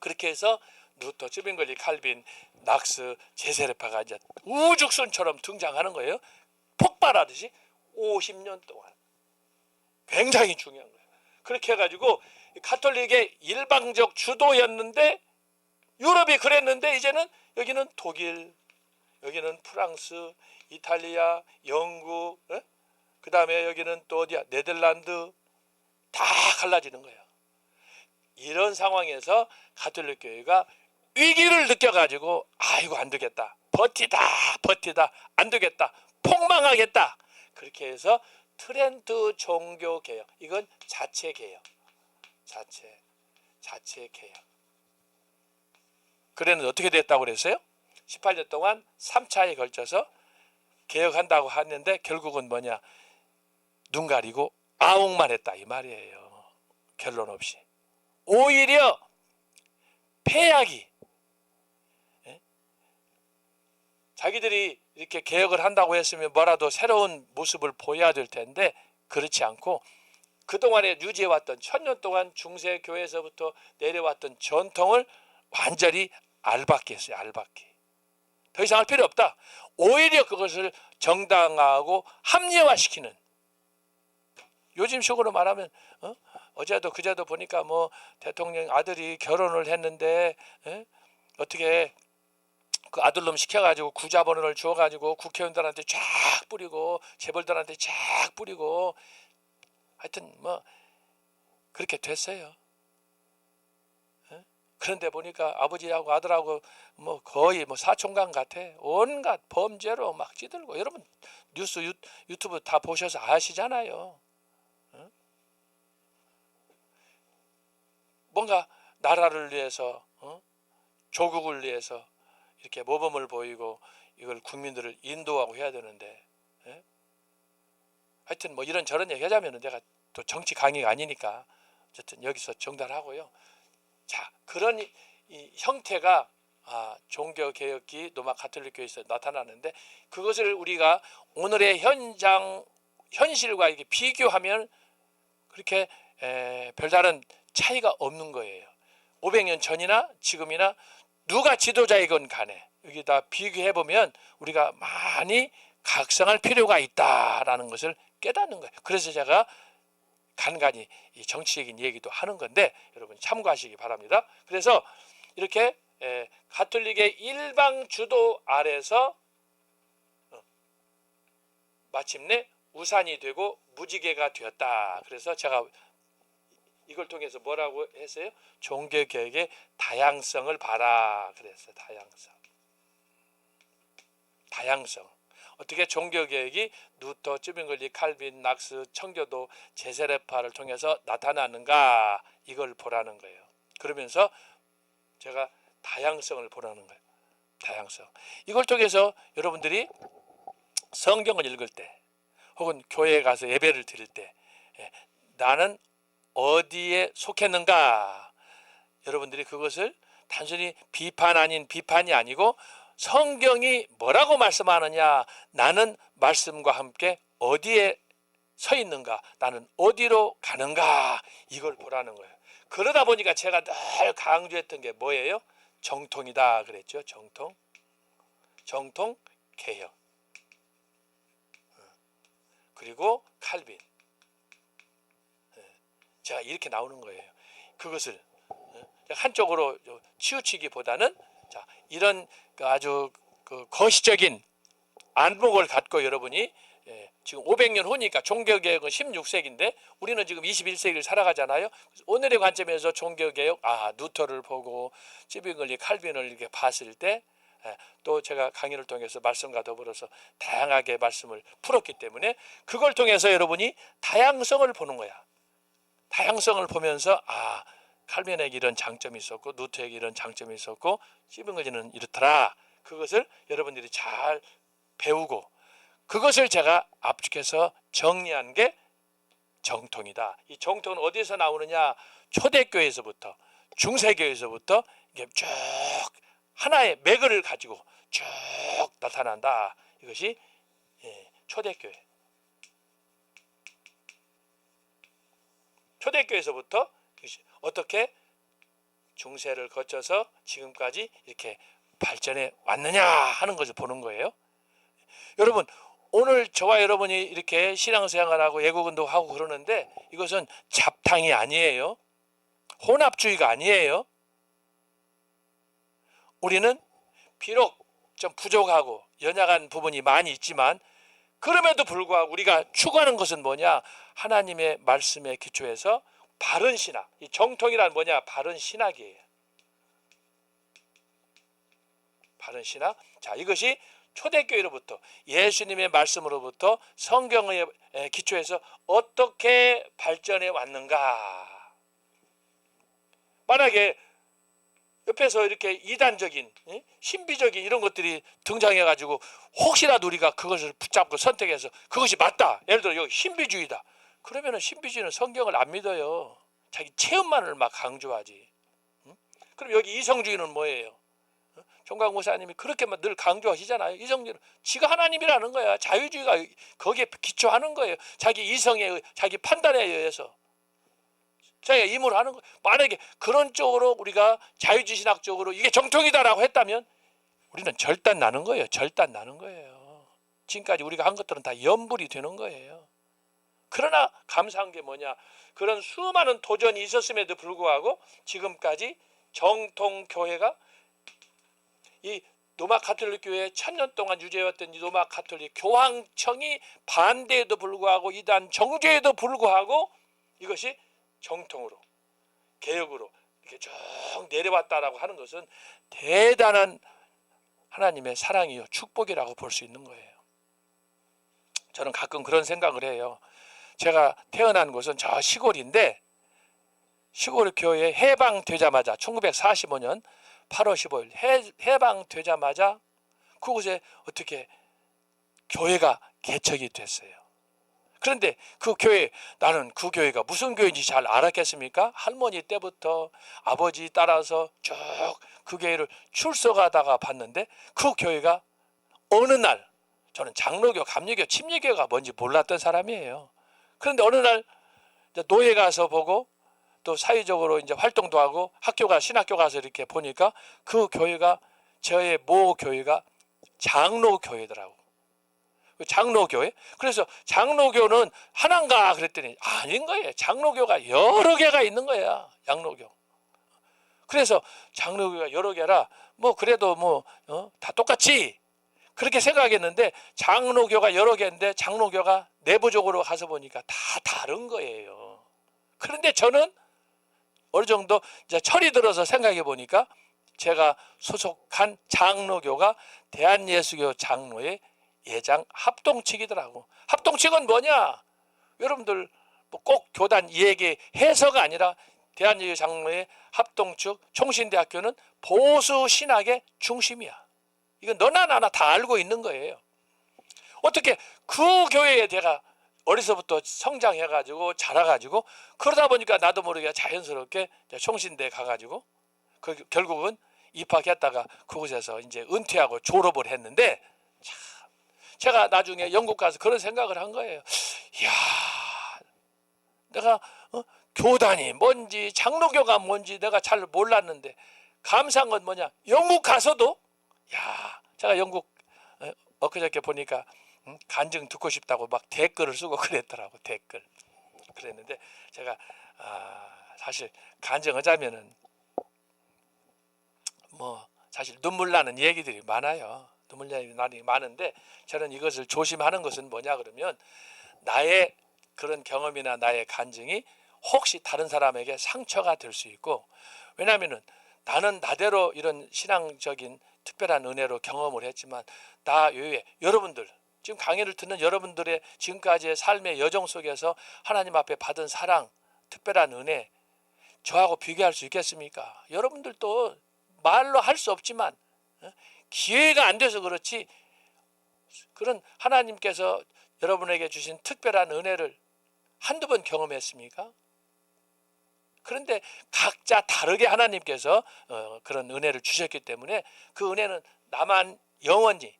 그렇게 해서 루터, 쯔빙글리, 칼빈, 낙스, 제세례파가 이제 우죽순처럼 등장하는 거예요. 폭발하듯이 50년 동안. 굉장히 중요한 거예요. 그렇게 해가지고 가톨릭의 일방적 주도였는데 유럽이 그랬는데 이제는 여기는 독일, 여기는 프랑스, 이탈리아, 영국, 그 다음에 여기는 또 어디야? 네덜란드 다 갈라지는 거예요. 이런 상황에서 가톨릭 교회가 위기를 느껴가지고 아이고 안 되겠다. 버티다 안 되겠다. 폭망하겠다. 그렇게 해서 트렌트 종교 개혁. 이건 자체 개혁. 자체 개혁. 그래는 어떻게 됐다고 그랬어요? 18년 동안 3차에 걸쳐서 개혁한다고 하는데 결국은 뭐냐? 눈 가리고 아웅만 했다 이 말이에요. 결론 없이. 오히려 폐약이 자기들이 이렇게 개혁을 한다고 했으면 뭐라도 새로운 모습을 보여야 될 텐데 그렇지 않고 그동안에 유지해왔던 1000년 동안 중세 교회에서부터 내려왔던 전통을 완전히 알박기 했어요. 알박기. 더 이상 할 필요 없다. 오히려 그것을 정당화하고 합리화시키는 요즘 식으로 말하면 어제도 그제도 보니까 뭐 대통령 아들이 결혼을 했는데 어떻게 그 아들놈 시켜가지고 구자본을 주어가지고 국회의원들한테 쫙 뿌리고 재벌들한테 쫙 뿌리고 하여튼 뭐 그렇게 됐어요. 그런데 보니까 아버지하고 아들하고 뭐 거의 뭐 사촌간 같아. 온갖 범죄로 막 찌들고 여러분 뉴스 유튜브 다 보셔서 아시잖아요. 뭔가 나라를 위해서 조국을 위해서 이렇게 모범을 보이고 이걸 국민들을 인도하고 해야 되는데 하여튼 뭐 이런 저런 얘기 하자면 내가 또 정치 강의가 아니니까 어쨌든 여기서 정단하고요. 자, 그런 이 형태가 종교개혁기 로마 가톨릭 교회에서 나타나는데 그것을 우리가 오늘의 현실과 이렇게 비교하면 그렇게 별다른 차이가 없는 거예요. 500년 전이나 지금이나 누가 지도자이건 간에 여기다 비교해보면 우리가 많이 각성할 필요가 있다라는 것을 깨닫는 거예요. 그래서 제가 간간히 이 정치적인 얘기도 하는 건데 여러분 참고하시기 바랍니다. 그래서 이렇게 가톨릭의 일방 주도 아래서 마침내 우산이 되고 무지개가 되었다. 그래서 제가 이걸 통해서 뭐라고 했어요? 종교개혁의 다양성을 봐라. 그랬어요. 다양성. 어떻게 종교개혁이 루터, 쯔빙글리, 칼빈, 낙스, 청교도, 제세례파를 통해서 나타나는가 이걸 보라는 거예요. 그러면서 제가 다양성을 보라는 거예요. 다양성. 이걸 통해서 여러분들이 성경을 읽을 때 혹은 교회에 가서 예배를 드릴 때 나는 어디에 속했는가 여러분들이 그것을 단순히 비판 아닌 비판이 아니고 성경이 뭐라고 말씀하느냐 나는 말씀과 함께 어디에 서 있는가 나는 어디로 가는가 이걸 보라는 거예요. 그러다 보니까 제가 늘 강조했던 게 뭐예요? 정통이다 그랬죠. 정통 개혁 그리고 칼빈 제가 이렇게 나오는 거예요. 그것을 한쪽으로 치우치기보다는 자, 이런 아주 거시적인 안목을 갖고 여러분이 지금 500년 후니까 종교개혁은 16세기인데 우리는 지금 21세기를 살아가잖아요. 오늘의 관점에서 종교개혁 루터를 보고 쯔빙글리 칼빈을 이렇게 봤을 때 또 제가 강의를 통해서 말씀과 더불어서 다양하게 말씀을 풀었기 때문에 그걸 통해서 여러분이 다양성을 보는 거야. 다양성을 보면서 칼빈에게 이런 장점이 있었고 루터에게 이런 장점이 있었고 쯔빙글리는 이렇더라. 그것을 여러분들이 잘 배우고 그것을 제가 압축해서 정리한 게 정통이다. 이 정통은 어디서 나오느냐? 초대교회에서부터 중세교회에서부터 이게 쭉 하나의 맥을 가지고 쭉 나타난다. 이것이 초대교회. 초대교회에서부터 어떻게 중세를 거쳐서 지금까지 이렇게 발전해 왔느냐 하는 것을 보는 거예요. 여러분, 오늘 저와 여러분이 이렇게 신앙생활하고 애국운동하고 그러는데 이것은 잡탕이 아니에요. 혼합주의가 아니에요. 우리는 비록 좀 부족하고 연약한 부분이 많이 있지만 그럼에도 불구하고 우리가 추구하는 것은 뭐냐? 하나님의 말씀에 기초해서 바른 신학. 이 정통이란 뭐냐? 바른 신학이에요. 바른 신학. 자, 이것이 초대교회로부터 예수님의 말씀으로부터 성경에 기초해서 어떻게 발전해 왔는가. 만약에 옆에서 이렇게 이단적인 신비적인 이런 것들이 등장해 가지고 혹시라도 우리가 그것을 붙잡고 선택해서 그것이 맞다. 예를 들어 여기 신비주의다. 그러면은 신비주의는 성경을 안 믿어요. 자기 체험만을 막 강조하지. 그럼 여기 이성주의는 뭐예요? 종각 목사님이 그렇게만 늘 강조하시잖아요. 이성주의는 지가 하나님이라는 거야. 자유주의가 거기에 기초하는 거예요. 자기 이성에 자기 판단에 의해서 자기가 임을 하는 거예요. 만약에 그런 쪽으로 우리가 자유주의 신학적으로 이게 정통이다라고 했다면 우리는 절단 나는 거예요. 절단 나는 거예요. 지금까지 우리가 한 것들은 다 염불이 되는 거예요. 그러나 감사한 게 뭐냐? 그런 수많은 도전이 있었음에도 불구하고 지금까지 정통교회가 이 로마 가톨릭 교회의 1000년 동안 유지해왔던 이 로마 가톨릭 교황청이 반대에도 불구하고 이단 정죄에도 불구하고 이것이 정통으로 개혁으로 이렇게 쭉 내려왔다라고 하는 것은 대단한 하나님의 사랑이요 축복이라고 볼 수 있는 거예요. 저는 가끔 그런 생각을 해요. 제가 태어난 곳은 저 시골인데 시골 교회 해방되자마자 1945년 8월 15일 해방되자마자 그곳에 어떻게 교회가 개척이 됐어요. 그런데 그 교회, 나는 그 교회가 무슨 교회인지 잘 알았겠습니까? 할머니 때부터 아버지 따라서 쭉 그 교회를 출석하다가 봤는데 그 교회가 어느 날, 저는 장로교, 감리교, 침례교가 뭔지 몰랐던 사람이에요. 그런데 어느 날 노예 가서 보고 또 사회적으로 이제 활동도 하고 학교 신학교 가서 이렇게 보니까 그 교회가 저의 모 교회가 장로교회더라고. 장로교회? 그래서 장로교는 하나인가 그랬더니 아닌 거예요. 장로교가 여러 개가 있는 거야. 장로교. 그래서 장로교가 여러 개라 뭐 그래도 뭐 다 똑같지 그렇게 생각했는데 장로교가 여러 개인데 장로교가 내부적으로 가서 보니까 다 다른 거예요. 그런데 저는 어느 정도 이제 철이 들어서 생각해 보니까 제가 소속한 장로교가 대한예수교 장로의 예장 합동측이더라고. 합동측은 뭐냐? 여러분들 뭐 꼭 교단 얘기 해서가 아니라 대한예수교 장로의 합동측 총신대학교는 보수 신학의 중심이야. 이건 너나 나나 다 알고 있는 거예요. 어떻게 그 교회에 내가 어려서부터 성장해가지고 자라가지고 그러다 보니까 나도 모르게 자연스럽게 총신대 가가지고 결국은 입학했다가 그곳에서 이제 은퇴하고 졸업을 했는데 참 제가 나중에 영국 가서 그런 생각을 한 거예요. 이야, 내가 교단이 뭔지 장로교가 뭔지 내가 잘 몰랐는데 감사한 건 뭐냐? 영국 가서도 야, 제가 영국 엊그저께 보니까 간증 듣고 싶다고 막 댓글을 쓰고 그랬더라고. 댓글 그랬는데 제가 사실 간증하자면은 뭐 사실 눈물 나는 얘기들이 많아요. 눈물 나는 말이 많은데 저는 이것을 조심하는 것은 뭐냐 그러면 나의 그런 경험이나 나의 간증이 혹시 다른 사람에게 상처가 될 수 있고, 왜냐하면은 나는 나대로 이런 신앙적인 특별한 은혜로 경험을 했지만 나 외에 여러분들 지금 강의를 듣는 여러분들의 지금까지의 삶의 여정 속에서 하나님 앞에 받은 사랑, 특별한 은혜 저하고 비교할 수 있겠습니까? 여러분들도 말로 할 수 없지만 기회가 안 돼서 그렇지 그런 하나님께서 여러분에게 주신 특별한 은혜를 한두 번 경험했습니까? 그런데 각자 다르게 하나님께서 그런 은혜를 주셨기 때문에 그 은혜는 나만 영원히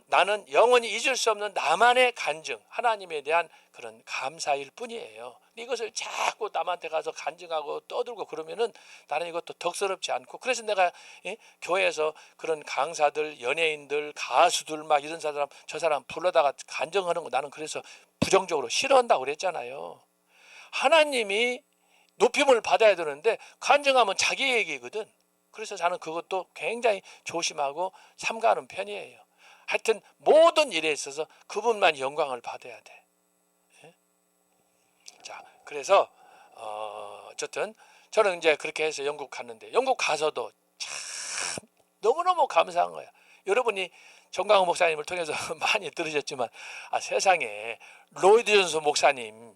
나는 영원히 잊을 수 없는 나만의 간증, 하나님에 대한 그런 감사일 뿐이에요. 이것을 자꾸 남한테 가서 간증하고 떠들고 그러면은 나는 이것도 덕스럽지 않고, 그래서 내가 교회에서 그런 강사들, 연예인들, 가수들 막 이런 사람 저 사람 불러다가 간증하는 거 나는 그래서 부정적으로 싫어한다고 그랬잖아요. 하나님이 높임을 받아야 되는데 간증하면 자기 얘기거든. 그래서 저는 그것도 굉장히 조심하고 삼가하는 편이에요. 하여튼 모든 일에 있어서 그분만 영광을 받아야 돼. 자, 그래서 어쨌든 저는 이제 그렇게 해서 영국 갔는데, 영국 가서도 참 너무너무 감사한 거야. 여러분이 정강호 목사님을 통해서 많이 들으셨지만 세상에 로이드 존스 목사님,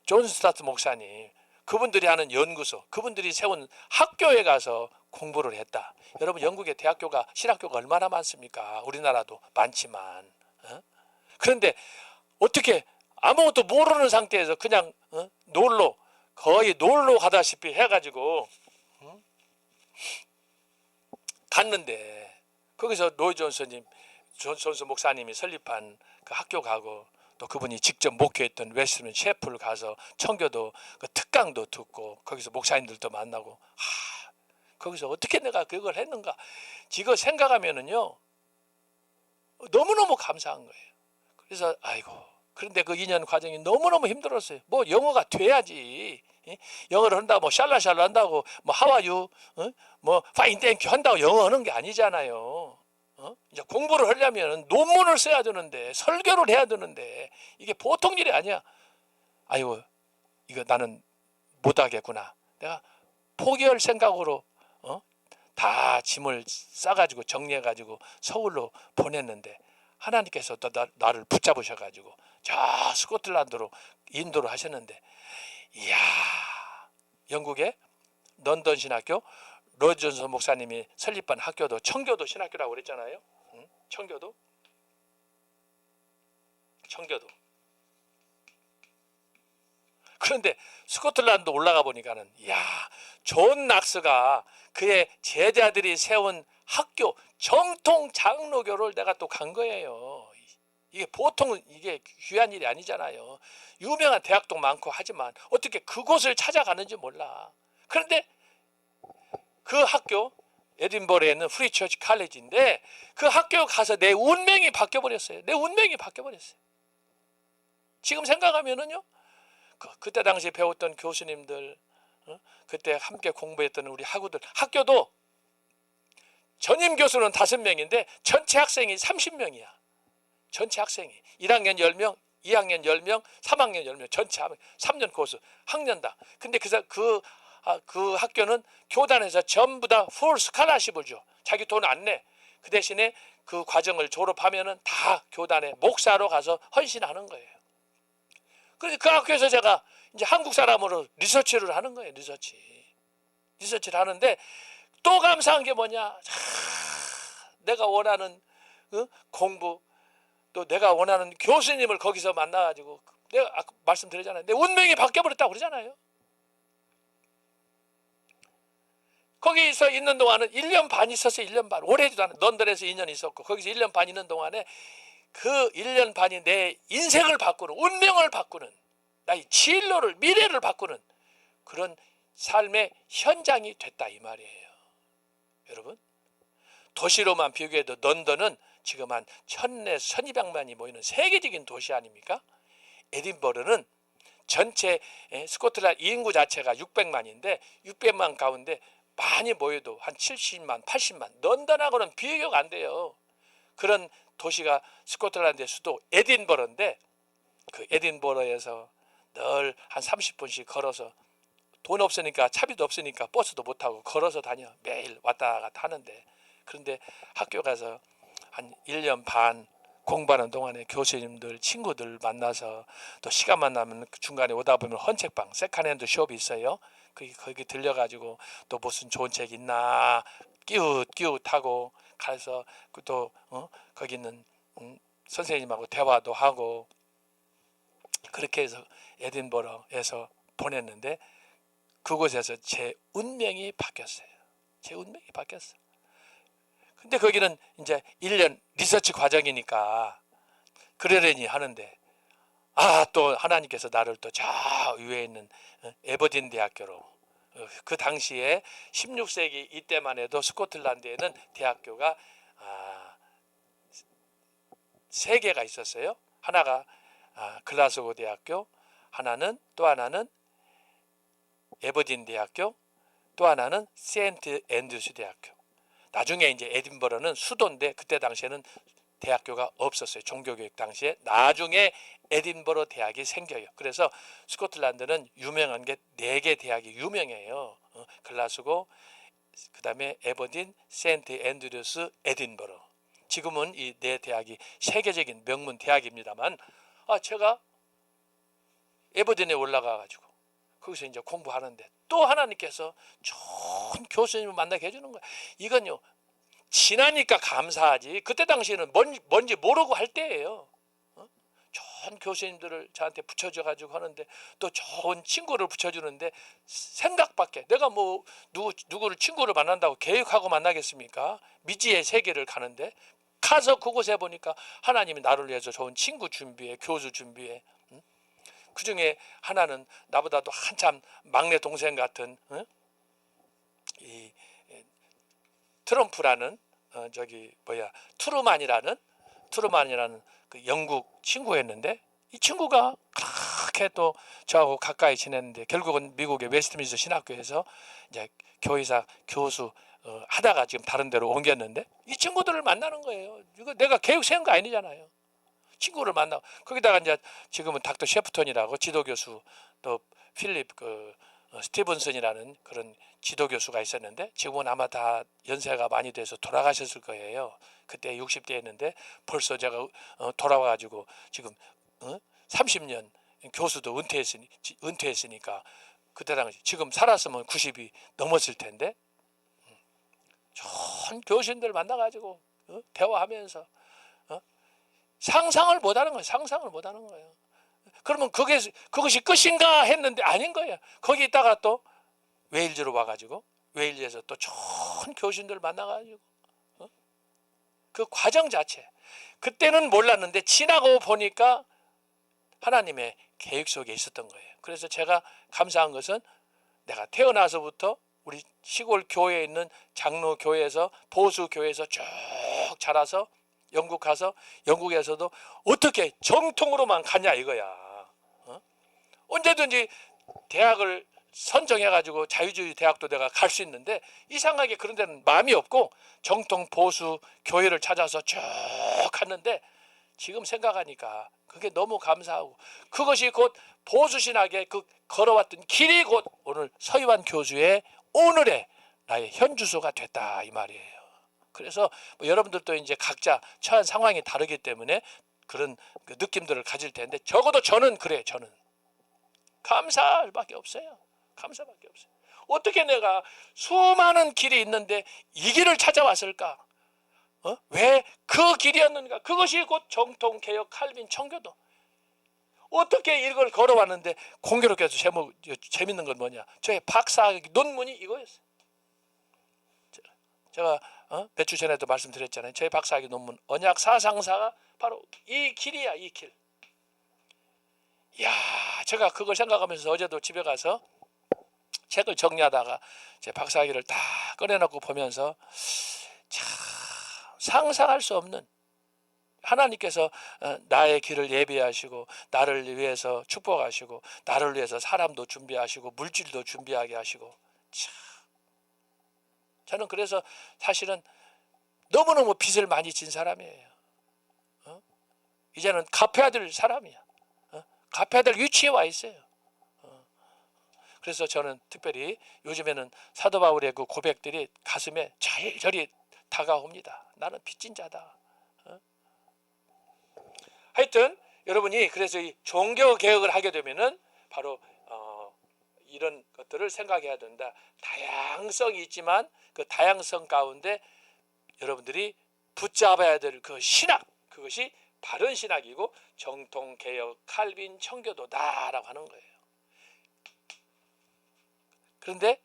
존 스타트 목사님, 그분들이 하는 연구소, 그분들이 세운 학교에 가서 공부를 했다. 여러분, 영국의 대학교가, 신학교가 얼마나 많습니까? 우리나라도 많지만. 그런데 어떻게 아무것도 모르는 상태에서 그냥 거의 놀러 가다시피 해가지고 갔는데, 거기서 로이 존스 목사님이 설립한 그 학교 가고, 또 그분이 직접 목회했던 웨스트민 셰프를 가서 청교도 그 특강도 듣고, 거기서 목사님들도 만나고, 거기서 어떻게 내가 그걸 했는가 지금 생각하면은요 너무너무 감사한 거예요. 그래서 그런데 그 2년 과정이 너무너무 힘들었어요. 뭐 영어가 돼야지, 영어를 한다고 뭐 샬라샬라 한다고 뭐 하와유 뭐 파인 땡큐 한다고 영어 하는 게 아니잖아요. 이제 공부를 하려면 논문을 써야 되는데, 설교를 해야 되는데, 이게 보통 일이 아니야. 이거 나는 못하겠구나. 내가 포기할 생각으로 다 짐을 싸가지고 정리해가지고 서울로 보냈는데, 하나님께서 또 나를 붙잡으셔가지고 저 스코틀랜드로 인도를 하셨는데, 이야, 영국의 런던 신학교 로이드 존스 목사님이 설립한 학교도 청교도 신학교라고 그랬잖아요. 청교도. 그런데 스코틀랜드 올라가 보니까는, 이야, 존 낙스가 그의 제자들이 세운 학교, 정통 장로교를 내가 또 간 거예요. 이게 보통 이게 귀한 일이 아니잖아요. 유명한 대학도 많고 하지만 어떻게 그곳을 찾아가는지 몰라. 그런데 그 학교, 에딘버러에 있는 프리 처치 칼리지인데, 그 학교 가서 내 운명이 바뀌어버렸어요. 지금 생각하면은요, 그때 당시에 배웠던 교수님들, 그때 함께 공부했던 우리 학교도 전임 교수는 5명인데 전체 학생이 30명이야. 전체 학생이 1학년 10명, 2학년 10명, 3학년 10명, 전체 3년 코스 학년다. 근데 그 학교는 교단에서 전부 다 풀 스칼라십을 줘. 자기 돈 안 내. 그 대신에 그 과정을 졸업하면은 다 교단에 목사로 가서 헌신하는 거예요. 그래서 그 학교에서 제가 이제 한국 사람으로 리서치를 하는 거예요. 리서치를 하는데 또 감사한 게 뭐냐? 내가 원하는 공부, 또 내가 원하는 교수님을 거기서 만나가지고, 내가 아까 말씀드렸잖아요. 내 운명이 바뀌어버렸다고 그러잖아요. 거기서 있는 동안은 1년 반 있었어요. 1년 반. 오래지도 않아요. 런던에서 2년 있었고, 거기서 1년 반 있는 동안에 그 1년 반이 내 인생을 바꾸는, 운명을 바꾸는, 나의 진로를, 미래를 바꾸는 그런 삶의 현장이 됐다, 이 말이에요. 여러분, 도시로만 비교해도 런던은 지금 한 1000에서 1200만이 모이는 세계적인 도시 아닙니까? 에딘버러는 전체 스코틀랜드 인구 자체가 600만인데 600만 가운데 많이 모여도 한 70만, 80만, 런던하고는 비교가 안 돼요. 그런 도시가 스코틀랜드의 수도 에딘버러인데, 그 에딘버러에서 늘 한 30분씩 걸어서, 돈 없으니까, 차비도 없으니까 버스도 못 타고 걸어서 다녀. 매일 왔다 갔다 하는데, 그런데 학교 가서 한 1년 반 공부하는 동안에 교수님들, 친구들 만나서, 또 시간만 나면 중간에 오다 보면 헌책방, 세컨핸드 숍이 있어요. 거기 들려가지고 또 무슨 좋은 책 있나 끼웃하고 가서, 또 거기 있는 선생님하고 대화도 하고 그렇게 해서 에딘버러에서 보냈는데 그곳에서 제 운명이 바뀌었어요. 제 운명이 바뀌었어. 근데 거기는 이제 1년 리서치 과정이니까 그러려니 하는데 또 하나님께서 나를 또 저 위에 있는 에버딘 대학교로 그 당시에 16세기 이때만 해도 스코틀랜드에는 대학교가 3개가 있었어요. 하나가 글라스고 대학교, 또 하나는 에버딘 대학교, 또 하나는 세인트 앤드루스 대학교. 나중에 이제 에딘버러는 수도인데 그때 당시에는 대학교가 없었어요. 종교교육 당시에. 나중에 에딘버러 대학이 생겨요. 그래서 스코틀랜드는 유명한 게 4개 대학이 유명해요. 글라스고, 그 다음에 에버딘, 세인트 앤드루스, 에딘버러. 지금은 이 4대학이 세계적인 명문 대학입니다만 제가 에버딘에 올라가가지고 거기서 이제 공부하는데 또 하나님께서 좋은 교수님을 만나게 해주는 거예요. 이건요, 지나니까 감사하지 그때 당시에는 뭔지 모르고 할 때예요. 좋은 교수님들을 저한테 붙여줘가지고 하는데 또 좋은 친구를 붙여주는데 생각 밖에 내가 뭐 누구를 친구를 만난다고 계획하고 만나겠습니까? 미지의 세계를 가는데 가서 그곳에 보니까 하나님이 나를 위해서 좋은 친구 준비해, 교수 준비해. 그 중에 하나는 나보다도 한참 막내 동생 같은 이 트럼프라는 트루만이라는 그 영국 친구였는데 이 친구가 그렇게 또 저하고 가까이 지냈는데 결국은 미국의 웨스트민스터 신학교에서 이제 교의사 교수 하다가 지금 다른 데로 옮겼는데 이 친구들을 만나는 거예요. 이거 내가 계획 세운 거 아니잖아요. 친구를 만나고 거기다가 이제 지금은 닥터 셰프턴이라고 지도교수 또 필립 스티븐슨이라는 그런 지도교수가 있었는데 지금은 아마 다 연세가 많이 돼서 돌아가셨을 거예요. 그때 60대였는데 벌써 제가 돌아와가지고 지금 30년 교수도 은퇴했으니까 그때 당시 지금 살았으면 90이 넘었을 텐데 좋은 교수님들 만나가지고 대화하면서 상상을 못하는 거예요. 상상을 못하는 거예요. 그러면 그것이 끝인가 했는데 아닌 거예요. 거기 있다가 또 웨일즈로 와가지고 웨일즈에서 또 좋은 교수님들 만나가지고 그 과정 자체 그때는 몰랐는데 지나고 보니까 하나님의 계획 속에 있었던 거예요. 그래서 제가 감사한 것은 내가 태어나서부터 우리 시골 교회에 있는 장로 교회에서 보수 교회에서 쭉 자라서 영국 가서 영국에서도 어떻게 정통으로만 가냐 이거야. 언제든지 대학을 선정해가지고 자유주의 대학도 내가 갈 수 있는데 이상하게 그런 데는 마음이 없고 정통 보수 교회를 찾아서 쭉 갔는데 지금 생각하니까 그게 너무 감사하고 그것이 곧 보수 신학의 그 걸어왔던 길이 곧 오늘 서희환 교수의 오늘의 나의 현 주소가 됐다 이 말이에요. 그래서 뭐 여러분들도 이제 각자 처한 상황이 다르기 때문에 그런 그 느낌들을 가질 텐데 적어도 저는 그래요. 저는 감사밖에 없어요. 감사밖에 없어요. 어떻게 내가 수많은 길이 있는데 이 길을 찾아왔을까? 왜 그 길이었는가? 그것이 곧 정통, 개혁, 칼빈, 청교도. 어떻게 이걸 걸어왔는데 공교롭게도 재밌는 건 뭐냐? 저의 박사학위 논문이 이거였어요. 제가 몇 주 전에도 말씀드렸잖아요. 저의 박사학위 논문 언약 사상사가 바로 이 길이야, 이 길. 이야, 제가 그걸 생각하면서 어제도 집에 가서 책을 정리하다가 제 박사학위를 다 꺼내놓고 보면서 참 상상할 수 없는 하나님께서 나의 길을 예비하시고 나를 위해서 축복하시고 나를 위해서 사람도 준비하시고 물질도 준비하게 하시고 참 저는 그래서 사실은 너무너무 빚을 많이 진 사람이에요. 이제는 갚아야 될 사람이야. 갚아야 될 위치에 와 있어요. 그래서 저는 특별히 요즘에는 사도 바울의 그 고백들이 가슴에 절절히 다가옵니다. 나는 빚진 자다. 하여튼 여러분이 그래서 이 종교 개혁을 하게 되면은 바로 이런 것들을 생각해야 된다. 다양성이 있지만 그 다양성 가운데 여러분들이 붙잡아야 될 그 신학 그것이 바른 신학이고 정통, 개혁, 칼빈, 청교도다라고 하는 거예요. 그런데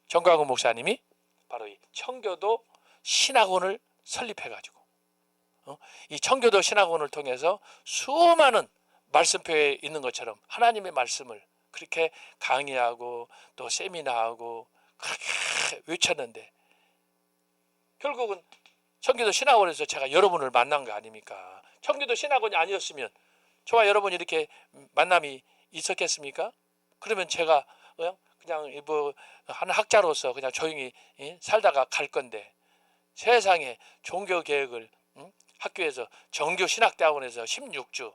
정광훈 목사님이 바로 이 청교도 신학원을 설립해가지고 이 청교도 신학원을 통해서 수많은 말씀표에 있는 것처럼 하나님의 말씀을 그렇게 강의하고 또 세미나하고 그렇게 외쳤는데 결국은 청교도 신학원에서 제가 여러분을 만난 거 아닙니까? 청교도 신학원이 아니었으면 저와 여러분이 이렇게 만남이 있었겠습니까? 그러면 제가 그냥 뭐 한 학자로서 그냥 조용히 살다가 갈 건데 세상에 종교 개혁을 학교에서 정교 신학대학원에서 16주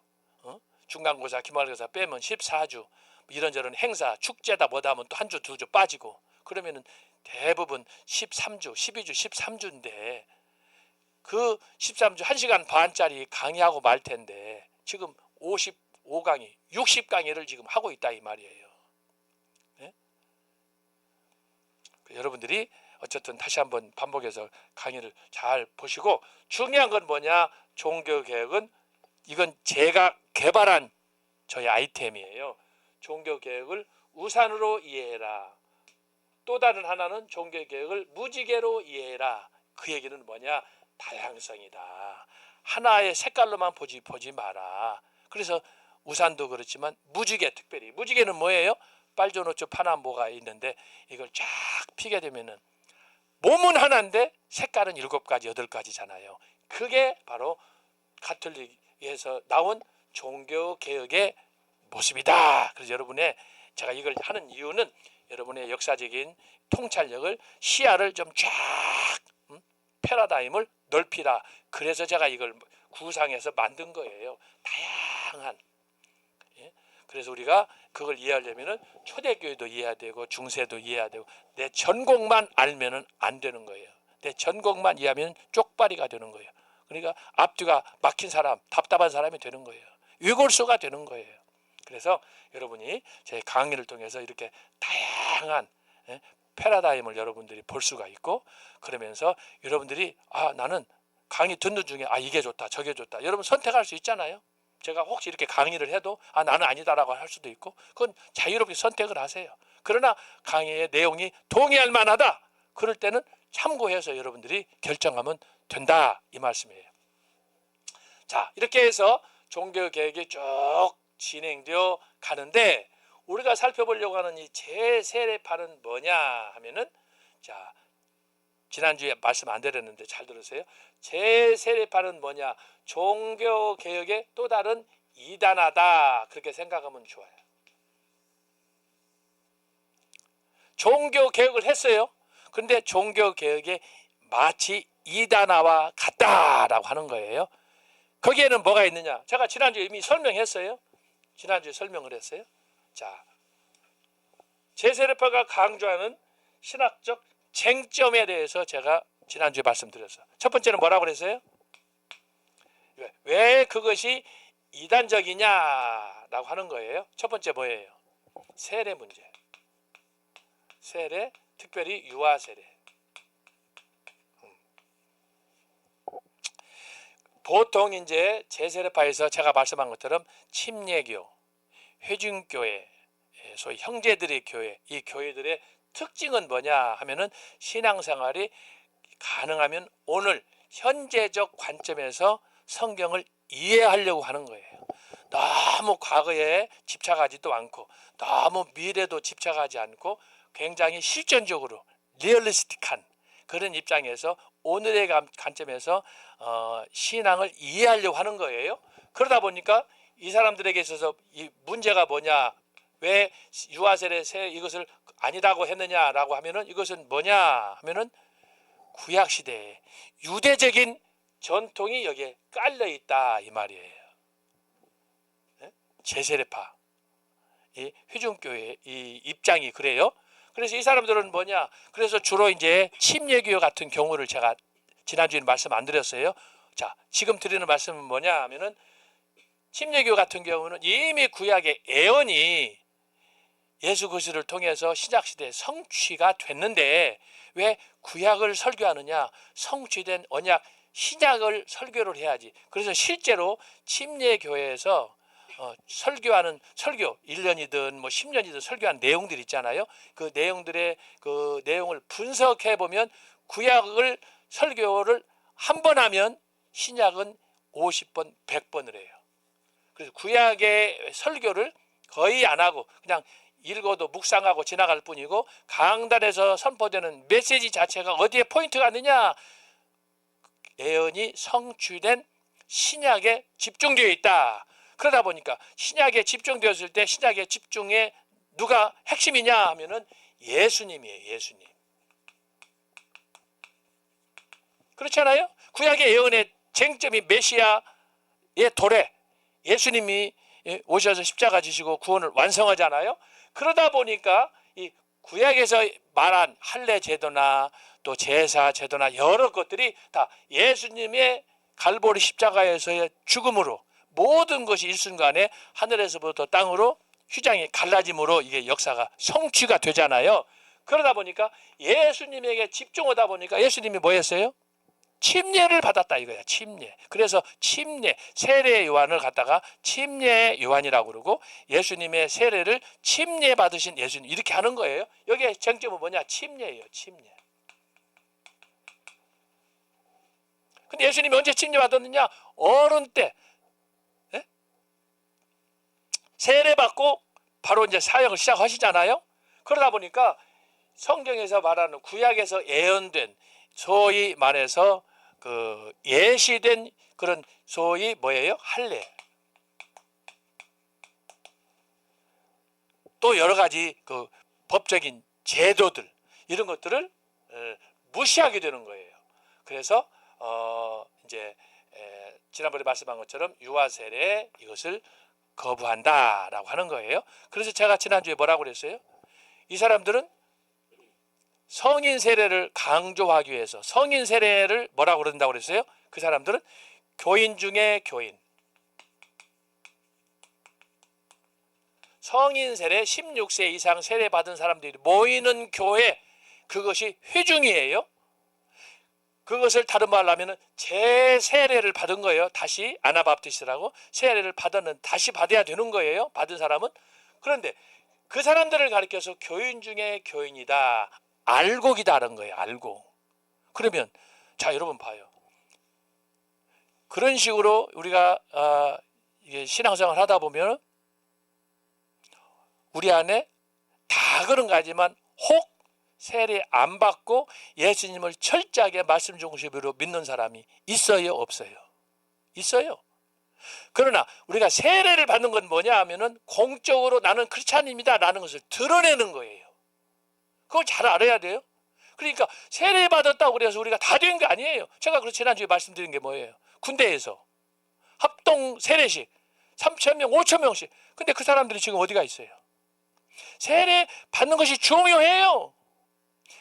중간고사 기말고사 빼면 14주 이런저런 행사 축제다 뭐다 하면 또 한 주 두 주 빠지고 그러면은 대부분 13주 12주 13주인데 그 13주 1시간 반짜리 강의하고 말 텐데 지금 55강의 60강의를 지금 하고 있다 이 말이에요. 여러분들이 어쨌든 다시 한번 반복해서 강의를 잘 보시고 중요한 건 뭐냐? 종교개혁은 이건 제가 개발한 저의 아이템이에요. 종교개혁을 우산으로 이해해라. 또 다른 하나는 종교개혁을 무지개로 이해해라. 그 얘기는 뭐냐? 다양성이다. 하나의 색깔로만 보지 마라. 그래서 우산도 그렇지만 무지개 특별히 무지개는 뭐예요? 빨주노초 파남보가 있는데 이걸 쫙 피게 되면은 몸은 하나인데 색깔은 7가지 8가지잖아요. 그게 바로 가톨릭에서 나온 종교개혁의 모습이다. 그래서 여러분의 제가 이걸 하는 이유는 여러분의 역사적인 통찰력을 시야를 좀 쫙 패러다임을 넓히라. 그래서 제가 이걸 구상해서 만든 거예요. 다양한. 그래서 우리가 그걸 이해하려면은 초대교회도 이해해야 되고 중세도 이해해야 되고 내 전공만 알면은 안 되는 거예요. 내 전공만 이해하면 쪽발이가 되는 거예요. 그러니까 앞뒤가 막힌 사람, 답답한 사람이 되는 거예요. 위골수가 되는 거예요. 그래서 여러분이 제 강의를 통해서 이렇게 다양한 패러다임을 여러분들이 볼 수가 있고 그러면서 여러분들이 나는 강의 듣는 중에 이게 좋다 저게 좋다 여러분 선택할 수 있잖아요. 제가 혹시 이렇게 강의를 해도 나는 아니다라고 할 수도 있고 그건 자유롭게 선택을 하세요. 그러나 강의의 내용이 동의할 만하다. 그럴 때는 참고해서 여러분들이 결정하면 된다 이 말씀이에요. 자 이렇게 해서 종교개혁이 쭉 진행되어 가는데 우리가 살펴보려고 하는 이 제세례파는 뭐냐 하면은 자 지난주에 말씀 안 드렸는데 잘 들으세요. 제세례파는 뭐냐? 종교개혁의 또 다른 이단화다. 그렇게 생각하면 좋아요. 종교개혁을 했어요. 그런데 종교개혁이 마치 이단화와 같다라고 하는 거예요. 거기에는 뭐가 있느냐? 제가 지난주에 이미 설명했어요. 지난주에 설명을 했어요. 자, 제세례파가 강조하는 신학적 쟁점에 대해서 제가 지난주에 말씀드렸어요. 첫 번째는 뭐라고 그랬어요? 왜 그것이 이단적이냐라고 하는 거예요. 첫 번째 뭐예요? 세례 문제. 세례, 특별히 유아 세례. 보통 이제 제세례파에서 제가 말씀한 것처럼 침례교, 회중교회, 소위 형제들의 교회, 이 교회들의 특징은 뭐냐 하면은 신앙생활이 가능하면 오늘 현재적 관점에서 성경을 이해하려고 하는 거예요. 너무 과거에 집착하지도 않고 너무 미래도 집착하지 않고 굉장히 실전적으로 리얼리스틱한 그런 입장에서 오늘의 관점에서 신앙을 이해하려고 하는 거예요. 그러다 보니까 이 사람들에게 있어서 이 문제가 뭐냐, 왜 유아세례 이것을 아니라고 했느냐라고 하면은 이것은 뭐냐 하면은 구약 시대에 유대적인 전통이 여기에 깔려 있다 이 말이에요. 제세례파, 이 회중교회 이 입장이 그래요. 그래서 이 사람들은 뭐냐? 그래서 주로 이제 침례교회 같은 경우를 제가 지난주에 말씀 안 드렸어요. 자, 지금 드리는 말씀은 뭐냐 하면은 침례교회 같은 경우는 이미 구약의 예언이 예수 그리스도를 통해서 신약 시대에 성취가 됐는데 왜 구약을 설교하느냐? 성취된 언약 신약을 설교를 해야지. 그래서 실제로 침례교회에서 설교하는 설교 1년이든 뭐 10년이든 설교한 내용들 있잖아요. 그 내용들의 그 내용을 분석해 보면 구약을 설교를 한 번 하면 신약은 50번, 100번을 해요. 그래서 구약의 설교를 거의 안 하고 그냥 읽어도 묵상하고 지나갈 뿐이고 강단에서 선포되는 메시지 자체가 어디에 포인트가 있느냐? 예언이 성취된 신약에 집중되어 있다. 그러다 보니까 신약에 집중되었을 때 신약의 집중에 누가 핵심이냐 하면은 예수님이에요. 예수님. 그렇잖아요. 구약의 예언의 쟁점이 메시아의 도래, 예수님이 오셔서 십자가 지시고 구원을 완성하잖아요. 그러다 보니까 이 구약에서 말한 할례 제도나 또 제사 제도나 여러 것들이 다 예수님의 갈보리 십자가에서의 죽음으로 모든 것이 일순간에 하늘에서부터 땅으로 휘장이 갈라짐으로 이게 역사가 성취가 되잖아요. 그러다 보니까 예수님에게 집중하다 보니까 예수님이 뭐 했어요? 침례를 받았다 이거야. 침례. 그래서 침례, 세례 요한을 갖다가 침례 요한이라고 그러고 예수님의 세례를 침례 받으신 예수님 이렇게 하는 거예요. 여기에 쟁점은 뭐냐? 침례예요. 침례. 근데 예수님이 언제 침례 받았느냐? 어른 때 세례 받고 바로 이제 사역을 시작하시잖아요. 그러다 보니까 성경에서 말하는 구약에서 예언된 소위 말해서 그 예시된 그런 소위 뭐예요? 할례. 또 여러 가지 그 법적인 제도들 이런 것들을 무시하게 되는 거예요. 그래서 이제 지난번에 말씀한 것처럼 유아 세례 이것을 거부한다라고 하는 거예요. 그래서 제가 지난주에 뭐라고 그랬어요? 이 사람들은 성인 세례를 강조하기 위해서 성인 세례를 뭐라고 그런다고 그랬어요? 그 사람들은 교인 중에 교인. 성인 세례 16세 이상 세례 받은 사람들이 모이는 교회 그것이 회중이에요. 그것을 다른 말로 하면 재세례를 받은 거예요. 다시 아나바프티스라고 세례를 받았는 다시 받아야 되는 거예요. 받은 사람은. 그런데 그 사람들을 가리켜서 교인 중에 교인이다. 알곡이다라는 거예요. 알곡. 그러면 자 여러분 봐요. 그런 식으로 우리가 이게 신앙생활 하다 보면 우리 안에 다 그런 거지만 혹 세례 안 받고 예수님을 철저하게 말씀 중심으로 믿는 사람이 있어요? 없어요? 있어요. 그러나 우리가 세례를 받는 건 뭐냐 하면은 공적으로 나는 크리스찬입니다 라는 것을 드러내는 거예요. 그걸 잘 알아야 돼요. 그러니까 세례 받았다고 그래서 우리가 다 된 게 아니에요. 제가 그 지난주에 말씀드린 게 뭐예요? 군대에서 합동 세례식 3,000명 5,000명씩. 근데 그 사람들이 지금 어디가 있어요? 세례 받는 것이 중요해요.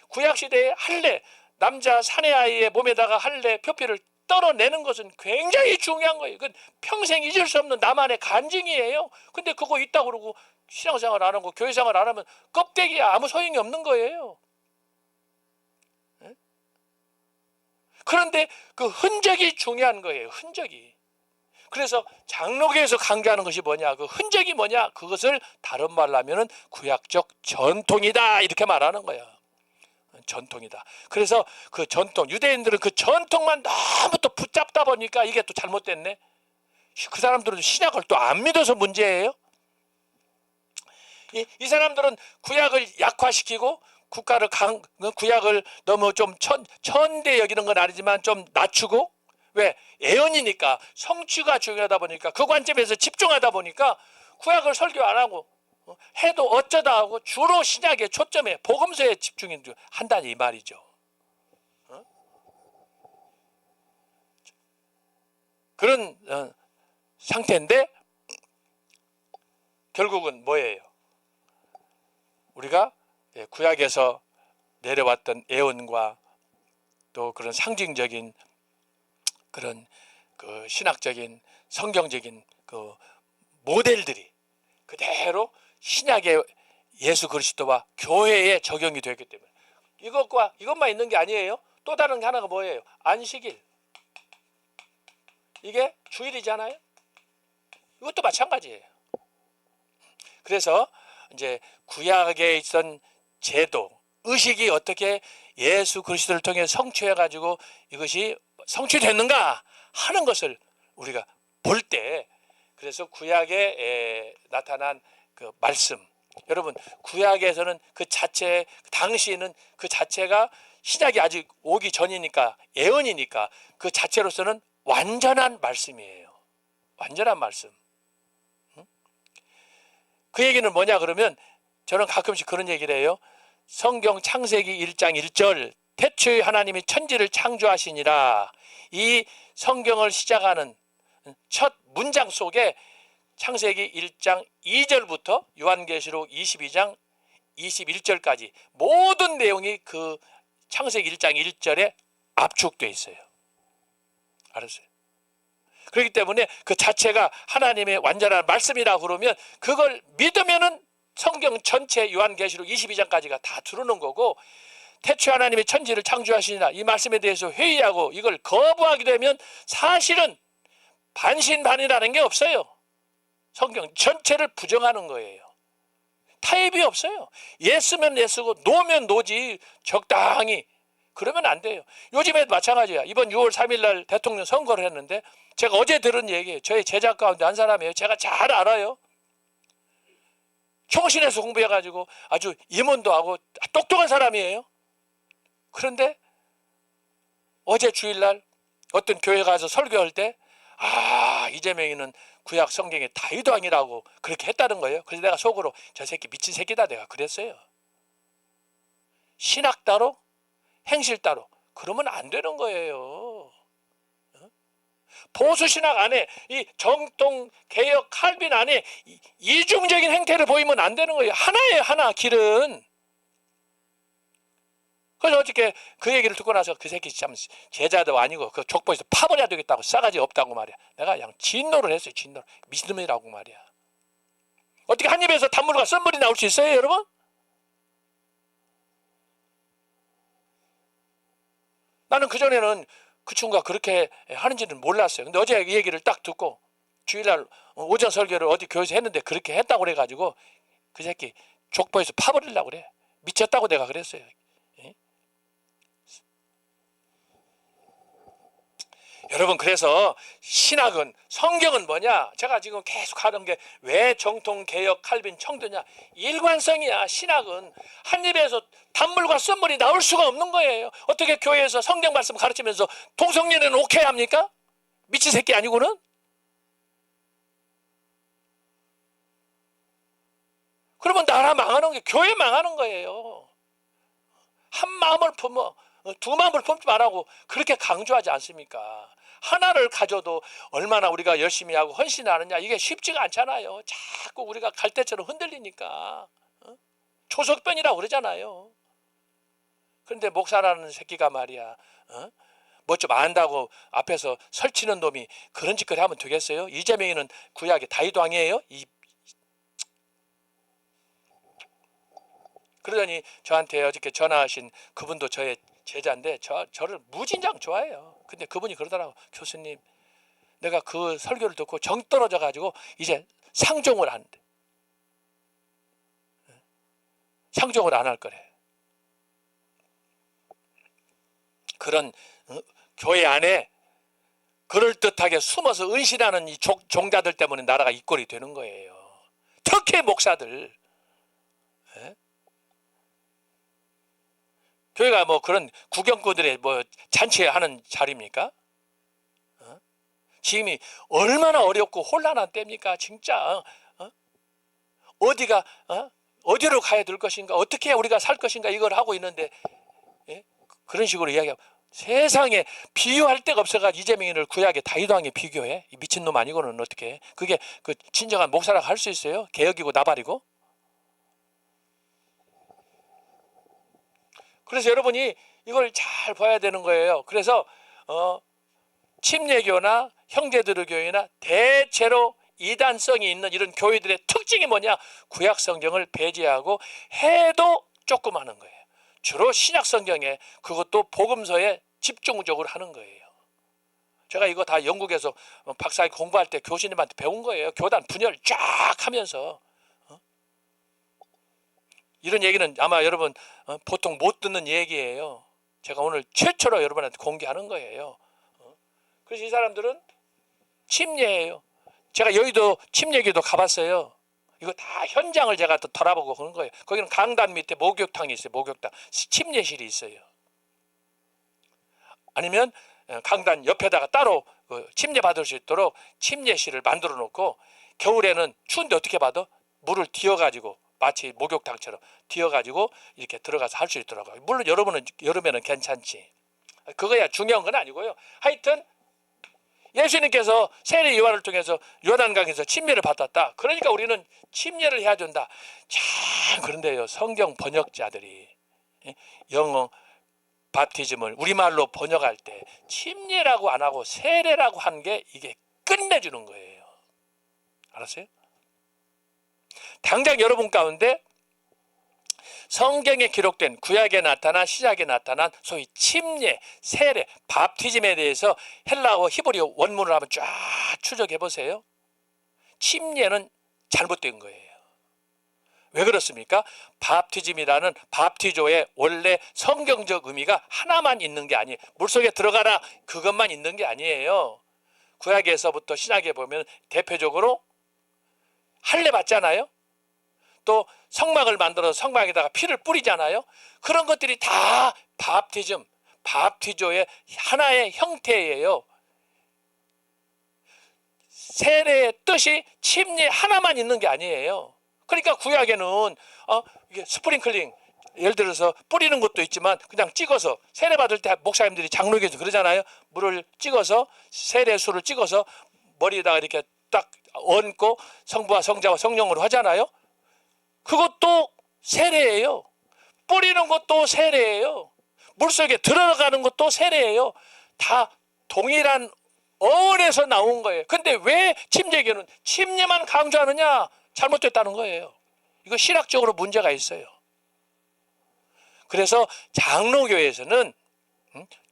구약시대에 할례, 남자 사내아이의 몸에다가 할례 표피를 떨어내는 것은 굉장히 중요한 거예요. 그건 평생 잊을 수 없는 나만의 간증이에요. 근데 그거 있다고 그러고 신앙생활 안 하고 교회생활 안 하면 껍데기야. 아무 소용이 없는 거예요. 그런데 그 흔적이 중요한 거예요. 흔적이. 그래서 장로교에서 강조하는 것이 뭐냐? 그 흔적이 뭐냐? 그것을 다른 말로 하면은 구약적 전통이다. 이렇게 말하는 거야. 전통이다. 그래서 그 전통, 유대인들은 그 전통만 너무 또 붙잡다 보니까 이게 또 잘못됐네. 그 사람들은 신약을 또 안 믿어서 문제예요. 이 사람들은 구약을 약화시키고 구약을 너무 좀 천대 여기는 건 아니지만 좀 낮추고 왜? 예언이니까 성취가 중요하다 보니까 그 관점에서 집중하다 보니까 구약을 설교 안 하고 해도 어쩌다 하고 주로 신약의 초점에 복음서에 집중한다니 이 말이죠. 그런 상태인데 결국은 뭐예요? 우리가 구약에서 내려왔던 예언과 또 그런 상징적인 그런 그 신학적인 성경적인 그 모델들이 그대로 신약의 예수 그리스도와 교회에 적용이 되기 때문에 이것만 있는 게 아니에요. 또 다른 게 하나가 뭐예요? 안식일. 이게 주일이잖아요. 이것도 마찬가지예요. 그래서 이제 구약에 있던 제도, 의식이 어떻게 예수 그리스도를 통해 성취해 가지고 이것이 성취됐는가 하는 것을 우리가 볼 때, 그래서 구약에 나타난 그 말씀, 여러분 구약에서는 그 자체, 당시에는 그 자체가 신약이 아직 오기 전이니까, 예언이니까 그 자체로서는 완전한 말씀이에요. 완전한 말씀. 그 얘기는 뭐냐 그러면, 저는 가끔씩 그런 얘기를 해요. 성경 창세기 1장 1절 태초에 하나님이 천지를 창조하시니라, 이 성경을 시작하는 첫 문장 속에 창세기 1장 2절부터 요한계시록 22장 21절까지 모든 내용이 그 창세기 1장 1절에 압축되어 있어요. 알았어요? 그렇기 때문에 그 자체가 하나님의 완전한 말씀이라고 그러면 그걸 믿으면은 성경 전체 요한계시록 22장까지가 다 들어오는 거고, 태초에 하나님이 천지를 창조하시니라 이 말씀에 대해서 회의하고 이걸 거부하게 되면 사실은 반신반의라는 게 없어요. 성경 전체를 부정하는 거예요. 타협이 없어요. 예스면 예스고 노면 노지, 적당히 그러면 안 돼요. 요즘에도 마찬가지야. 이번 6월 3일 날 대통령 선거를 했는데 제가 어제 들은 얘기예요. 저희 제자 가운데 한 사람이에요. 제가 잘 알아요. 총신에서 공부해가지고 아주 임원도 하고 똑똑한 사람이에요. 그런데 어제 주일날 어떤 교회 가서 설교할 때, 이재명이는 구약 성경의 다이도왕이라고 그렇게 했다는 거예요. 그래서 내가 속으로 저 새끼 미친 새끼다 내가 그랬어요. 신학 따로 행실 따로 그러면 안 되는 거예요. 보수 신학 안에, 이 정통 개혁 칼빈 안에 이중적인 행태를 보이면 안 되는 거예요. 하나예요, 하나 길은. 그래서 어저께 그 얘기를 듣고 나서 그 새끼 참 제자도 아니고 그 족보에서 파버려야 되겠다고, 싸가지 없다고 말이야. 내가 그냥 진노를 했어요. 진노. 미친놈이라고 말이야. 어떻게 한 입에서 단물과 썬물이 나올 수 있어요, 여러분? 나는 그전에는 그 친구가 그렇게 하는지는 몰랐어요. 근데 어제 이 얘기를 딱 듣고 주일날 오전 설교를 어디 교회에서 했는데 그렇게 했다고 그래가지고 그 새끼 족보에서 파버리려고 그래. 미쳤다고 내가 그랬어요. 여러분, 그래서 신학은, 성경은 뭐냐? 제가 지금 계속 하는 게 왜 정통 개혁 칼빈 청도냐? 일관성이야. 신학은 한 입에서 단물과 썬물이 나올 수가 없는 거예요. 어떻게 교회에서 성경 말씀 가르치면서 동성연애는 오케이 합니까? 미친 새끼 아니고는? 그러면 나라 망하는 게, 교회 망하는 거예요. 한 마음을 품어, 두 마음을 품지 말라고 그렇게 강조하지 않습니까? 하나를 가져도 얼마나 우리가 열심히 하고 헌신하느냐, 이게 쉽지가 않잖아요. 자꾸 우리가 갈대처럼 흔들리니까. 초석변이라고 그러잖아요. 그런데 목사라는 새끼가 말이야, 뭐 좀 안다고 앞에서 설치는 놈이 그런 짓거리 하면 되겠어요? 이재명이는 구약의 다이도왕이에요? 그러더니 저한테 어저께 전화하신 그분도 저의 제자인데 저를 무진장 좋아해요. 근데 그분이 그러더라고. 교수님, 내가 그 설교를 듣고 정 떨어져 가지고 이제 상종을 안 돼. 상종을 안 할 거래. 그런 교회 안에 그럴듯하게 숨어서 은신하는 이 종자들 때문에 나라가 이 꼴이 되는 거예요. 특히 목사들. 교회가 뭐 그런 구경꾼들의 뭐 잔치하는 자리입니까? 지금이 얼마나 어렵고 혼란한 때입니까? 진짜 어디가 어디로 가야 될 것인가, 어떻게 우리가 살 것인가, 이걸 하고 있는데 그런 식으로 이야기하고, 세상에 비유할 데가 없어가지고 이재명이를 구약의 다이도왕에 비교해? 이 미친놈 아니고는 어떻게 해? 그게 그 진정한 목사라고 할 수 있어요? 개혁이고 나발이고? 그래서 여러분이 이걸 잘 봐야 되는 거예요. 그래서 침례교나 형제들의 교회나 대체로 이단성이 있는 이런 교회들의 특징이 뭐냐? 구약 성경을 배제하고 해도 조금 하는 거예요. 주로 신약 성경에, 그것도 복음서에 집중적으로 하는 거예요. 제가 이거 다 영국에서 박사학위 공부할 때 교수님한테 배운 거예요. 교단 분열 쫙 하면서. 이런 얘기는 아마 여러분 보통 못 듣는 얘기예요. 제가 오늘 최초로 여러분한테 공개하는 거예요. 그래서 이 사람들은 침례예요. 제가 여의도 침례교도 가봤어요. 이거 다 현장을 제가 또 돌아보고 그런 거예요. 거기는 강단 밑에 목욕탕이 있어요. 목욕탕. 침례실이 있어요. 아니면 강단 옆에다가 따로 침례 받을 수 있도록 침례실을 만들어 놓고 겨울에는 추운데 어떻게 받아? 물을 뒤어가지고 마치 목욕탕처럼 뒤어가지고 이렇게 들어가서 할 수 있더라고요. 물론 여러분은 여름에는 괜찮지. 그거야 중요한 건 아니고요. 하여튼 예수님께서 세례 요한을 통해서 요단강에서 침례를 받았다. 그러니까 우리는 침례를 해야 된다. 참 그런데요. 성경 번역자들이 영어 바티즘을 우리말로 번역할 때 침례라고 안 하고 세례라고 한 게 이게 끝내주는 거예요. 알았어요? 당장 여러분 가운데 성경에 기록된 구약에 나타난 신약에 나타난 소위 침례, 세례, 바티즘에 대해서 헬라어 히브리어 원문을 한번 쫙 추적해 보세요. 침례는 잘못된 거예요. 왜 그렇습니까? 바티즘이라는 바티조의 원래 성경적 의미가 하나만 있는 게 아니에요. 물속에 들어가라 그것만 있는 게 아니에요. 구약에서부터 신약에 보면 대표적으로 할례 받잖아요. 또 성막을 만들어서 성막에다가 피를 뿌리잖아요. 그런 것들이 다 바티즘, 바티조의 하나의 형태예요. 세례의 뜻이 침례 하나만 있는 게 아니에요. 그러니까 구약에는 이게 스프링클링 예를 들어서 뿌리는 것도 있지만 그냥 찍어서 세례 받을 때 목사님들이 장로교에서 그러잖아요. 물을 찍어서 세례수를 찍어서 머리에다가 이렇게 딱 얹고 성부와 성자와 성령으로 하잖아요. 그것도 세례예요. 뿌리는 것도 세례예요. 물속에 들어가는 것도 세례예요. 다 동일한 어원에서 나온 거예요. 근데 왜 침례교는 침례만 강조하느냐? 잘못됐다는 거예요. 이거 신학적으로 문제가 있어요. 그래서 장로교에서는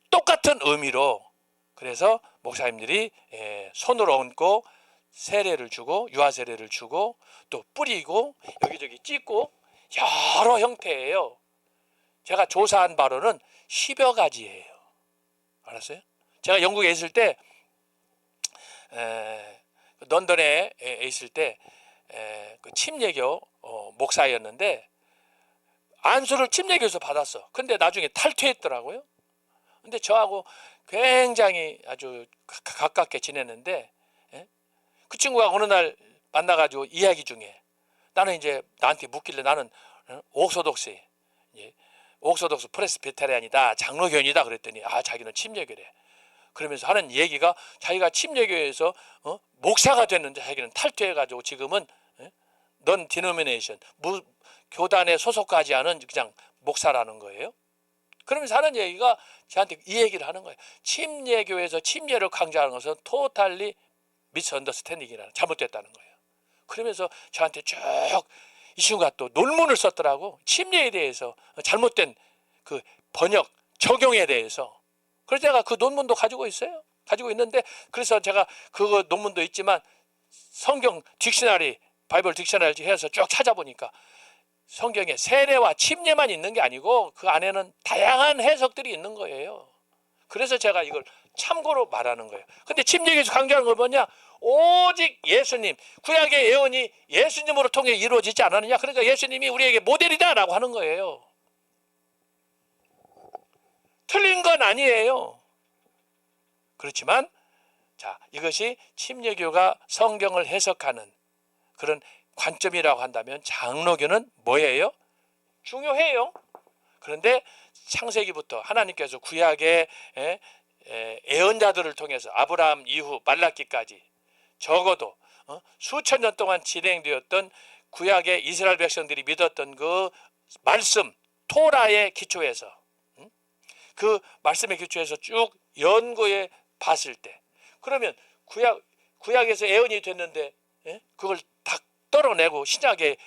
똑같은 의미로 그래서 목사님들이 손으로 얹고 세례를 주고 유아 세례를 주고 또 뿌리고 여기저기 찍고 여러 형태예요. 제가 조사한 바로는 10여 가지예요. 알았어요? 제가 영국에 있을 때 런던에 있을 때 그 침례교 목사였는데 안수를 침례교에서 받았어. 근데 나중에 탈퇴했더라고요. 근데 저하고 굉장히 아주 가깝게 지냈는데 그 친구가 어느 날 만나가지고 이야기 중에 나는 이제 나한테 묻길래 나는 옥소독스 프레스비테리안이다 장로교인이다 그랬더니 자기는 침례교래. 그러면서 하는 얘기가 자기가 침례교에서 목사가 됐는데 자기는 탈퇴해가지고 지금은 넌 디노미네이션 교단에 소속하지 않은 그냥 목사라는 거예요. 그러면서 하는 얘기가 저한테 이 얘기를 하는 거예요. 침례교에서 침례를 강조하는 것은 토탈리 미스언더스탠딩이라는 잘못됐다는 거예요. 그러면서 저한테 쭉 이 친구가 또 논문을 썼더라고. 침례에 대해서 잘못된 그 번역 적용에 대해서. 그래서 제가 그 논문도 가지고 있어요. 가지고 있는데 그래서 제가 그 논문도 있지만 성경 딕셔너리 바이블 딕셔너리 해서 쭉 찾아보니까 성경에 세례와 침례만 있는 게 아니고 그 안에는 다양한 해석들이 있는 거예요. 그래서 제가 이걸 참고로 말하는 거예요. 근데 침례교에서 강조하는 건 뭐냐? 오직 예수님, 구약의 예언이 예수님으로 통해 이루어지지 않았느냐? 그러니까 예수님이 우리에게 모델이다라고 하는 거예요. 틀린 건 아니에요. 그렇지만 자, 이것이 침례교가 성경을 해석하는 그런 관점이라고 한다면 장로교는 뭐예요? 중요해요. 그런데 창세기부터 하나님께서 구약의 예언자들을 통해서 아브라함 이후 말라기까지 적어도 수천 년 동안 진행되었던 구약의 이스라엘 백성들이 믿었던 그 말씀 토라의 기초에서 그 말씀의 기초에서 쭉 연구해 봤을 때 그러면 구약에서 예언이 됐는데 그걸 다 떨어내고 신약의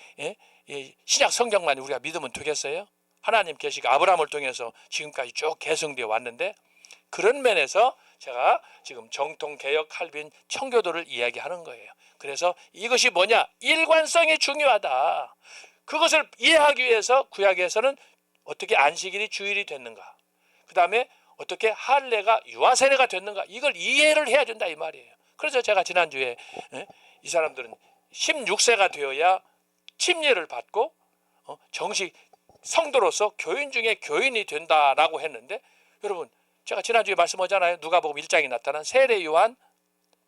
신약 성경만 우리가 믿으면 되겠어요? 하나님 계시가 아브라함을 통해서 지금까지 쭉 계승되어 왔는데 그런 면에서 제가 지금 정통개혁 칼빈 청교도를 이야기하는 거예요. 그래서 이것이 뭐냐? 일관성이 중요하다. 그것을 이해하기 위해서 구약에서는 어떻게 안식일이 주일이 됐는가, 그 다음에 어떻게 할례가 유아세례가 됐는가, 이걸 이해를 해야 된다 이 말이에요. 그래서 제가 지난주에 이 사람들은 16세가 되어야 침례를 받고 정식 성도로서 교인 중에 교인이 된다라고 했는데, 여러분 제가 지난주에 말씀하잖아요. 누가복음 1장에 나타난 세례 요한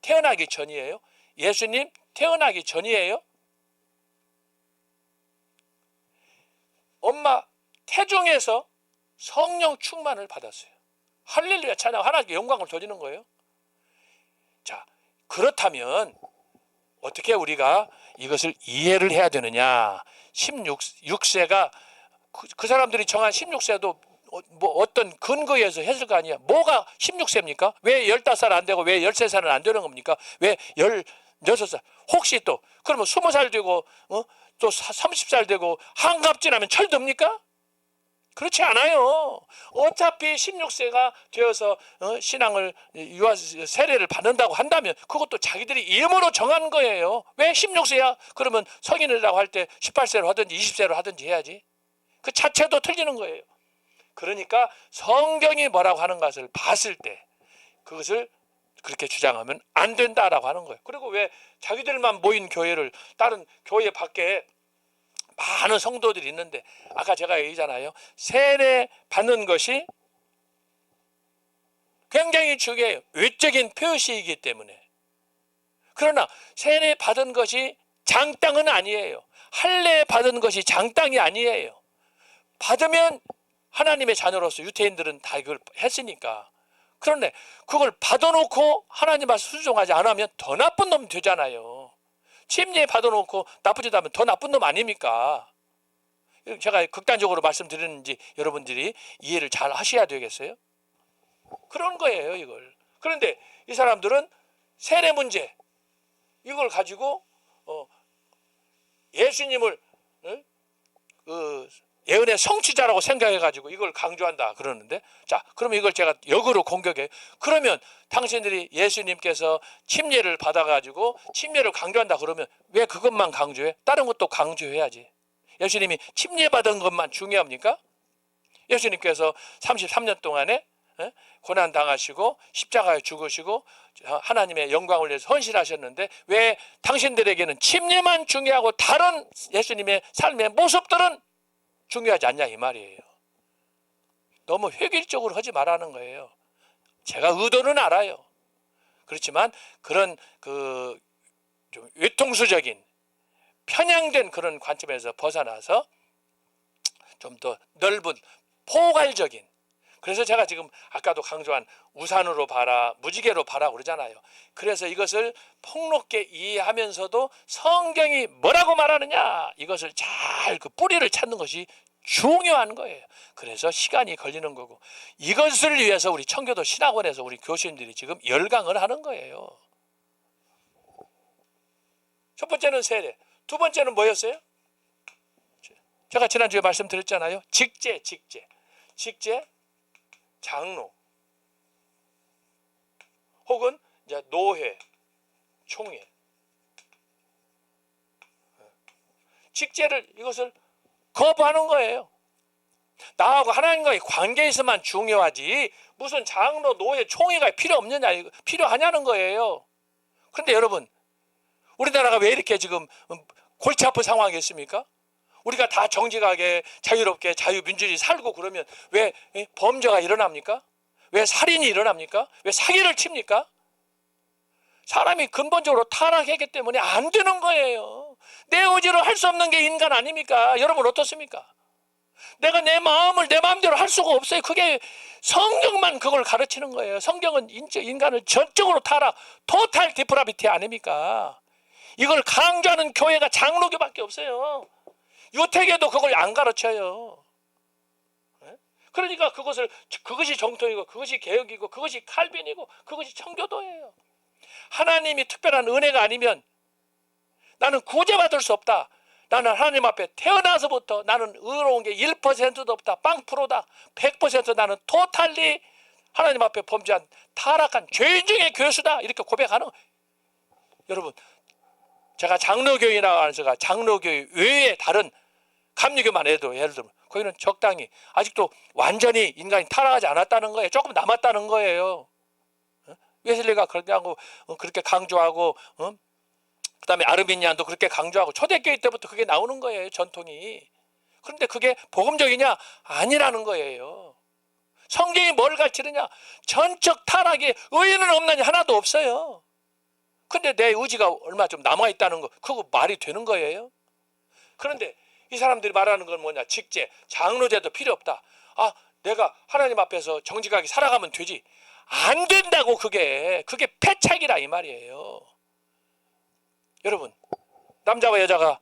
태어나기 전이에요. 예수님 태어나기 전이에요. 엄마 태중에서 성령 충만을 받았어요. 할렐루야 찬양, 하나님께 영광을 돌리는 거예요. 자, 그렇다면 어떻게 우리가 이것을 이해를 해야 되느냐? 16세가 그 사람들이 정한 16세도 뭐 어떤 근거에서 했을 거 아니야. 뭐가 16세입니까? 왜 15살 안 되고 왜 13살은 안 되는 겁니까? 왜 16살? 혹시 또 그러면 20살 되고 또 30살 되고 한갑지나면 철듭니까? 그렇지 않아요. 어차피 16세가 되어서 신앙을 세례를 받는다고 한다면 그것도 자기들이 임으로 정한 거예요. 왜 16세야? 그러면 성인이라고 할 때 18세로 하든지 20세로 하든지 해야지. 그 자체도 틀리는 거예요. 그러니까 성경이 뭐라고 하는 것을 봤을 때 그것을 그렇게 주장하면 안 된다라고 하는 거예요. 그리고 왜 자기들만 모인 교회를 다른 교회 밖에 많은 성도들이 있는데, 아까 제가 얘기잖아요. 세례 받는 것이 굉장히 중요해요. 외적인 표시이기 때문에. 그러나 세례 받은 것이 장땅은 아니에요. 할례 받은 것이 장땅이 아니에요. 받으면 하나님의 자녀로서 유태인들은 다 이걸 했으니까. 그런데 그걸 받아놓고 하나님 말씀 순종하지 않으면 더 나쁜 놈 되잖아요. 침례 받아놓고 나쁘지도 않으면 더 나쁜 놈 아닙니까? 제가 극단적으로 말씀드리는지 여러분들이 이해를 잘 하셔야 되겠어요? 그런 거예요, 이걸. 그런데 이 사람들은 세례 문제, 이걸 가지고 예수님을 예언의 성취자라고 생각해가지고 이걸 강조한다 그러는데, 자, 그러면 이걸 제가 역으로 공격해. 그러면 당신들이 예수님께서 침례를 받아가지고 침례를 강조한다 그러면 왜 그것만 강조해? 다른 것도 강조해야지. 예수님이 침례 받은 것만 중요합니까? 예수님께서 33년 동안에 고난 당하시고 십자가에 죽으시고 하나님의 영광을 위해서 헌신하셨는데 왜 당신들에게는 침례만 중요하고 다른 예수님의 삶의 모습들은 중요하지 않냐 이 말이에요. 너무 획일적으로 하지 말라는 거예요. 제가 의도는 알아요. 그렇지만 그런 좀 외통수적인 편향된 그런 관점에서 벗어나서 좀 더 넓은 포괄적인, 그래서 제가 지금 아까도 강조한 우산으로 봐라, 무지개로 봐라 그러잖아요. 그래서 이것을 폭넓게 이해하면서도 성경이 뭐라고 말하느냐, 이것을 잘 그 뿌리를 찾는 것이 중요한 거예요. 그래서 시간이 걸리는 거고, 이것을 위해서 우리 청교도 신학원에서 우리 교수님들이 지금 열강을 하는 거예요. 첫 번째는 세례, 두 번째는 뭐였어요? 제가 지난주에 말씀드렸잖아요. 직제, 장로, 혹은 이제 노회, 총회. 직제를, 이것을 거부하는 거예요. 나하고 하나님과의 관계에서만 중요하지 무슨 장로, 노회, 총회가 필요 없느냐, 필요하냐는 거예요. 그런데 여러분, 우리나라가 왜 이렇게 지금 골치 아픈 상황이겠습니까? 우리가 다 정직하게 자유롭게 자유민주주의 살고 그러면 왜 범죄가 일어납니까? 왜 살인이 일어납니까? 왜 사기를 칩니까? 사람이 근본적으로 타락했기 때문에 안 되는 거예요. 내 의지로 할 수 없는 게 인간 아닙니까? 여러분 어떻습니까? 내가 내 마음을 내 마음대로 할 수가 없어요. 그게 성경만 그걸 가르치는 거예요. 성경은 인간을 전적으로 토탈 디프라비티 아닙니까? 이걸 강조하는 교회가 장로교밖에 없어요. 유태계도 그걸 안 가르쳐요. 그러니까 그것이 정통이고 그것이 개혁이고 그것이 칼빈이고 그것이 청교도예요. 하나님이 특별한 은혜가 아니면 나는 구제받을 수 없다. 나는 하나님 앞에 태어나서부터 나는 의로운 게 1%도 없다. 0%다. 100% 나는 토탈리 하나님 앞에 범죄한 타락한 죄인 중에 교수다 이렇게 고백하는 거예요. 여러분, 제가 장로교회라고 하는 제가 장로교회 외에 다른 감리교만 해도 예를 들면 거기는 적당히 아직도 완전히 인간이 타락하지 않았다는 거예요. 조금 남았다는 거예요. 웨슬리가 그렇게 하고 그렇게 강조하고 그다음에 아르미니안도 그렇게 강조하고 초대교회 때부터 그게 나오는 거예요. 전통이. 그런데 그게 복음적이냐? 아니라는 거예요. 성경이 뭘 가르치느냐? 전적 타락에 의인은 없나니 하나도 없어요. 근데 내 의지가 얼마 좀 남아있다는 거, 그거 말이 되는 거예요? 그런데 이 사람들이 말하는 건 뭐냐? 직제, 장로제도 필요 없다. 아, 내가 하나님 앞에서 정직하게 살아가면 되지. 안 된다고. 그게 패착이라 이 말이에요. 여러분, 남자와 여자가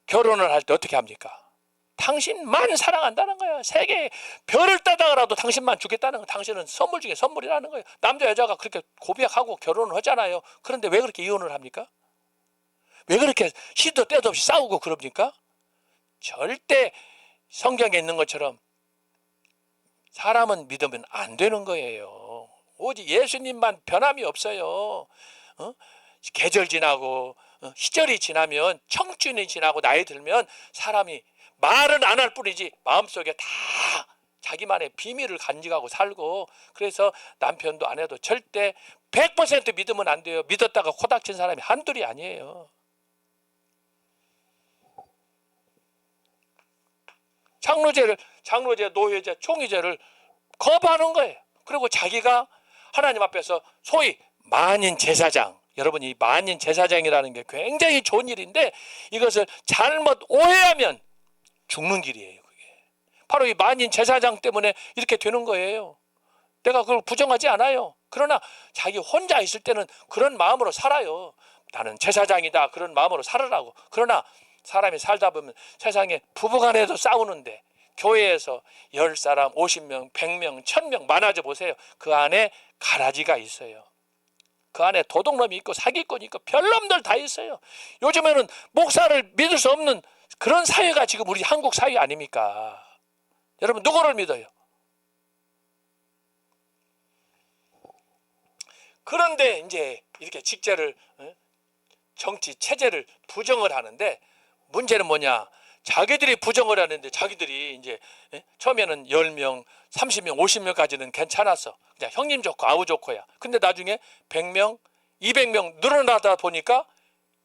결혼을 할 때 어떻게 합니까? 당신만 사랑한다는 거예요. 세계에 별을 따다가라도 당신만 주겠다는 거. 당신은 선물 중에 선물이라는 거예요. 남자 여자가 그렇게 고백하고 결혼을 하잖아요. 그런데 왜 그렇게 이혼을 합니까? 왜 그렇게 시도 때도 없이 싸우고 그럽니까? 절대 성경에 있는 것처럼 사람은 믿으면 안 되는 거예요. 오직 예수님만 변함이 없어요. 계절 지나고 시절이 지나면, 청춘이 지나고 나이 들면 사람이 말은 안 할 뿐이지 마음속에 다 자기만의 비밀을 간직하고 살고, 그래서 남편도 아내도 절대 100% 믿으면 안 돼요. 믿었다가 코닥친 사람이 한둘이 아니에요. 장로제, 노회제, 총회제를 거부하는 거예요. 그리고 자기가 하나님 앞에서 소위 만인 제사장, 여러분 이 만인 제사장이라는 게 굉장히 좋은 일인데 이것을 잘못 오해하면 죽는 길이에요. 그게 바로 이 만인 제사장 때문에 이렇게 되는 거예요. 내가 그걸 부정하지 않아요. 그러나 자기 혼자 있을 때는 그런 마음으로 살아요. 나는 제사장이다, 그런 마음으로 살으라고. 그러나 사람이 살다 보면 세상에 부부간에도 싸우는데 교회에서 10사람, 50명, 100명, 1000명 많아져 보세요. 그 안에 가라지가 있어요. 그 안에 도둑놈이 있고 사기꾼이 있고 별놈들 다 있어요. 요즘에는 목사를 믿을 수 없는 그런 사회가 지금 우리 한국 사회 아닙니까? 여러분 누구를 믿어요? 그런데 이제 이렇게 직제를, 정치 체제를 부정을 하는데 문제는 뭐냐? 자기들이 부정을 하는데 자기들이 이제 처음에는 10명, 30명, 50명까지는 괜찮았어. 그냥 형님 좋고 아우 좋고야. 근데 나중에 100명, 200명 늘어나다 보니까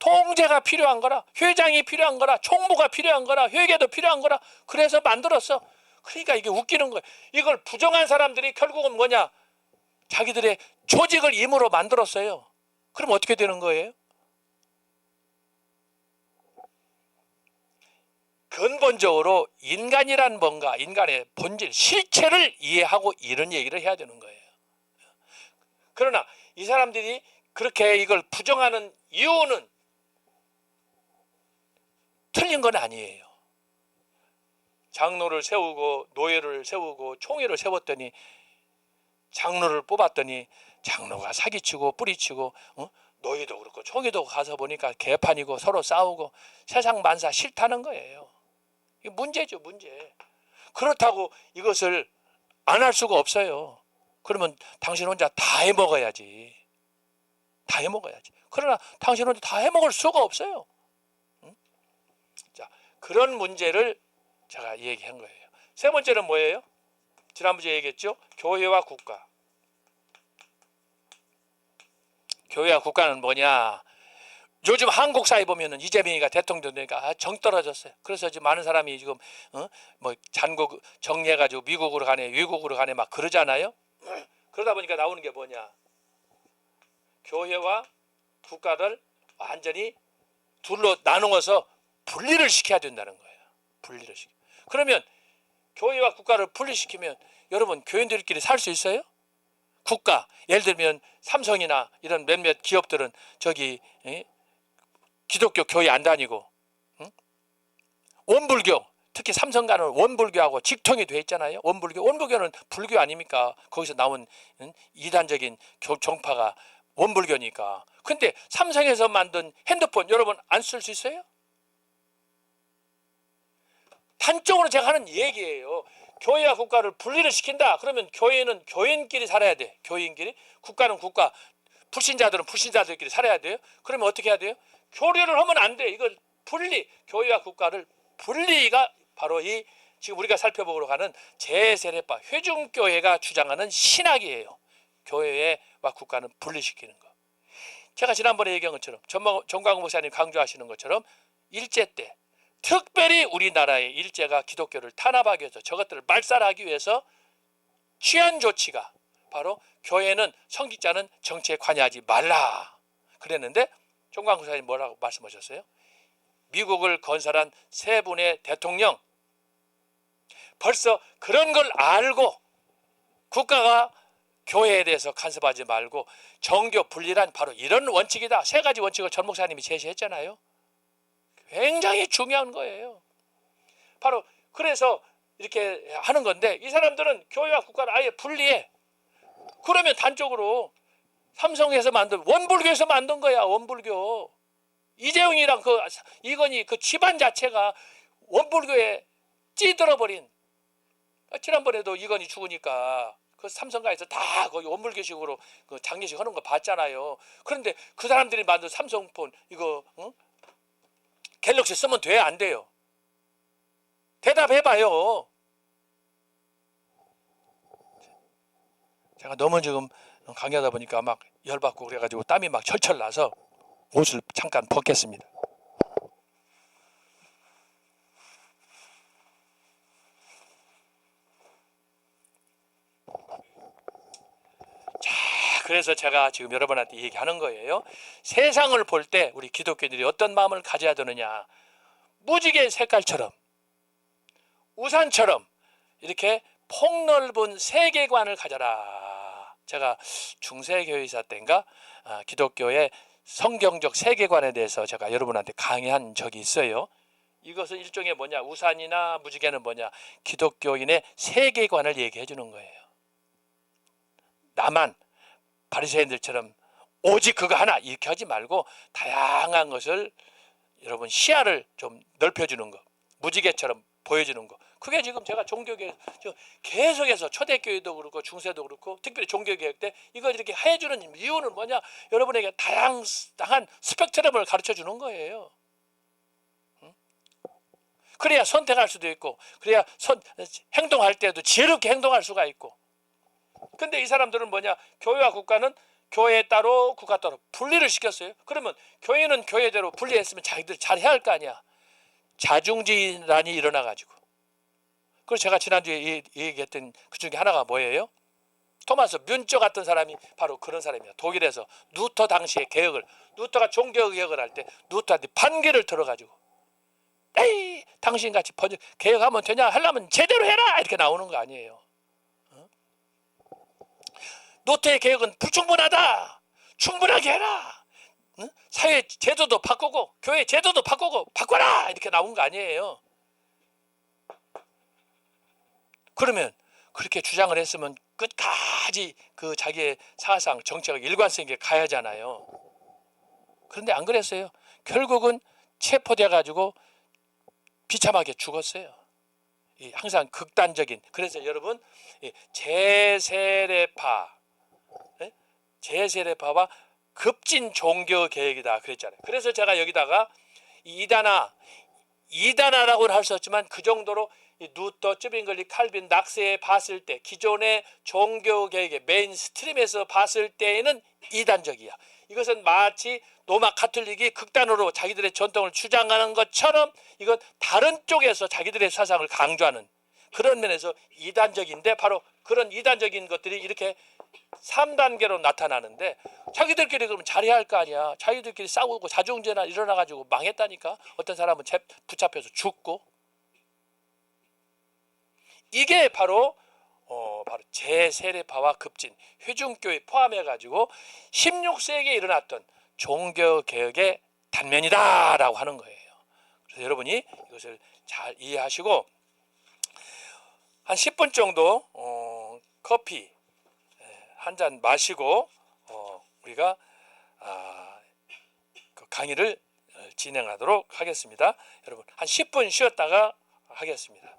통제가 필요한 거라, 회장이 필요한 거라, 총무가 필요한 거라, 회계도 필요한 거라, 그래서 만들었어. 그러니까 이게 웃기는 거예요. 이걸 부정한 사람들이 결국은 뭐냐? 자기들의 조직을 임으로 만들었어요. 그럼 어떻게 되는 거예요? 근본적으로 인간이란 뭔가, 인간의 본질, 실체를 이해하고 이런 얘기를 해야 되는 거예요. 그러나 이 사람들이 그렇게 이걸 부정하는 이유는 틀린 건 아니에요. 장로를 세우고 노예를 세우고 총회를 세웠더니, 장로를 뽑았더니 장로가 사기치고 뿌리치고, 노예도 그렇고 총회도 가서 보니까 개판이고 서로 싸우고 세상 만사 싫다는 거예요. 이게 문제죠, 문제. 그렇다고 이것을 안 할 수가 없어요. 그러면 당신 혼자 다 해먹어야지. 다 해먹어야지. 그러나 당신 혼자 다 해먹을 수가 없어요. 자, 그런 문제를 제가 얘기한 거예요. 세 번째는 뭐예요? 지난주에 얘기했죠? 교회와 국가. 교회와 국가는 뭐냐? 요즘 한국 사회 보면은 이재명이가 대통령 되니까 정 떨어졌어요. 그래서 지금 많은 사람이 지금 뭐 잔국 정리해가지고 미국으로 가네, 외국으로 가네 막 그러잖아요. 그러다 보니까 나오는 게 뭐냐? 교회와 국가를 완전히 둘로 나누어서 분리를 시켜야 된다는 거예요. 분리를 시켜. 그러면 교회와 국가를 분리시키면 여러분 교인들끼리 살 수 있어요? 국가, 예를 들면 삼성이나 이런 몇몇 기업들은 저기 기독교 교회 안 다니고, 원불교, 특히 삼성가는 원불교하고 직통이 돼 있잖아요. 원불교는 불교 아닙니까? 거기서 나온 이단적인 종파가 원불교니까. 근데 삼성에서 만든 핸드폰 여러분 안 쓸 수 있어요? 단적으로 제가 하는 얘기예요. 교회와 국가를 분리를 시킨다. 그러면 교회는 교인끼리 살아야 돼. 교인끼리. 국가는 국가. 불신자들은 불신자들끼리 살아야 돼요. 그러면 어떻게 해야 돼요? 교류를 하면 안 돼. 이걸 분리. 교회와 국가를 분리가 바로 이 지금 우리가 살펴보러 가는 제세례파 회중교회가 주장하는 신학이에요. 교회와 국가는 분리시키는 거. 제가 지난번에 얘기한 것처럼 정광훈 목사님 강조하시는 것처럼 일제 때 특별히 우리나라의 일제가 기독교를 탄압하기 위해서 저것들을 말살하기 위해서 취한 조치가 바로 교회는 성직자는 정치에 관여하지 말라 그랬는데 정광훈 목사님 뭐라고 말씀하셨어요? 미국을 건설한 세 분의 대통령 벌써 그런 걸 알고 국가가 교회에 대해서 간섭하지 말고 정교 분리란 바로 이런 원칙이다. 세 가지 원칙을 전 목사님이 제시했잖아요. 굉장히 중요한 거예요. 바로 그래서 이렇게 하는 건데 이 사람들은 교회와 국가를 아예 분리해. 그러면 단적으로 삼성에서 만든 원불교에서 만든 거야. 원불교. 이재용이랑 이건희 그 집안 자체가 원불교에 찌들어버린. 지난번에도 이건희 죽으니까 그 삼성가에서 다 거기 원불교식으로 그 장례식 하는 거 봤잖아요. 그런데 그 사람들이 만든 삼성폰 이거 갤럭시 쓰면 돼? 안 돼요? 대답해봐요. 제가 너무 지금 강의하다 보니까 막 열받고 그래가지고 땀이 막 철철 나서 옷을 잠깐 벗겠습니다. 그래서 제가 지금 여러분한테 얘기하는 거예요. 세상을 볼 때 우리 기독교인들이 어떤 마음을 가져야 되느냐. 무지개 색깔처럼 우산처럼 이렇게 폭넓은 세계관을 가져라. 제가 중세교회사 때인가 기독교의 성경적 세계관에 대해서 제가 여러분한테 강의한 적이 있어요. 이것은 일종의 뭐냐, 우산이나 무지개는 뭐냐, 기독교인의 세계관을 얘기해 주는 거예요. 나만 바리새인들처럼 오직 그거 하나 이렇게 하지 말고 다양한 것을 여러분 시야를 좀 넓혀주는 거, 무지개처럼 보여주는 거. 그게 지금 제가 종교개혁 계속해서 초대교회도 그렇고 중세도 그렇고 특별히 종교개혁 때 이걸 이렇게 해주는 이유는 뭐냐, 여러분에게 다양한 스펙트럼을 가르쳐 주는 거예요. 그래야 선택할 수도 있고 그래야 행동할 때도 지혜롭게 행동할 수가 있고. 근데 이 사람들은 뭐냐, 교회와 국가는 교회 따로 국가 따로 분리를 시켰어요. 그러면 교회는 교회대로 분리했으면 자기들 잘해야 할 거 아니야. 자중질환이 일어나가지고. 그래서 제가 지난주에 얘기했던 그 중에 하나가 뭐예요? 토마스 뮌처 같은 사람이 바로 그런 사람이야. 독일에서 루터 당시의 개혁을, 루터가 종교개혁을 할 때 루터한테 판결을 들어가지고 에이 당신같이 개혁하면 되냐, 하려면 제대로 해라 이렇게 나오는 거 아니에요. 루터의 개혁은 불충분하다. 충분하게 해라. 사회 제도도 바꾸고 교회 제도도 바꾸고 바꿔라 이렇게 나온 거 아니에요. 그러면 그렇게 주장을 했으면 끝까지 그 자기의 사상 정책을 일관성 있게 가야 하잖아요. 그런데 안 그랬어요. 결국은 체포돼 가지고 비참하게 죽었어요. 항상 극단적인. 그래서 여러분 제세례파와 급진 종교 개혁이다 그랬잖아요. 그래서 제가 여기다가 이단아라고 할 수 없지만 그 정도로 루터, 쯔빙글리, 칼빈, 낙세에 봤을 때 기존의 종교 개혁의 메인스트림에서 봤을 때에는 이단적이야. 이것은 마치 로마 가톨릭이 극단으로 자기들의 전통을 주장하는 것처럼 이건 다른 쪽에서 자기들의 사상을 강조하는 그런 면에서 이단적인데, 바로 그런 이단적인 것들이 이렇게 3단계로 나타나는데 자기들끼리 그러면 잘해야 할 거 아니야. 자기들끼리 싸우고 자중재난 일어나가지고 망했다니까. 어떤 사람은 붙잡혀서 죽고. 이게 바로 제세례파와 급진, 회중교회 포함해가지고 16세기에 일어났던 종교개혁의 단면이다라고 하는 거예요. 그래서 여러분이 이것을 잘 이해하시고 한 10분 정도 커피 한 잔 마시고 우리가 그 강의를 진행하도록 하겠습니다. 여러분 한 10분 쉬었다가 하겠습니다.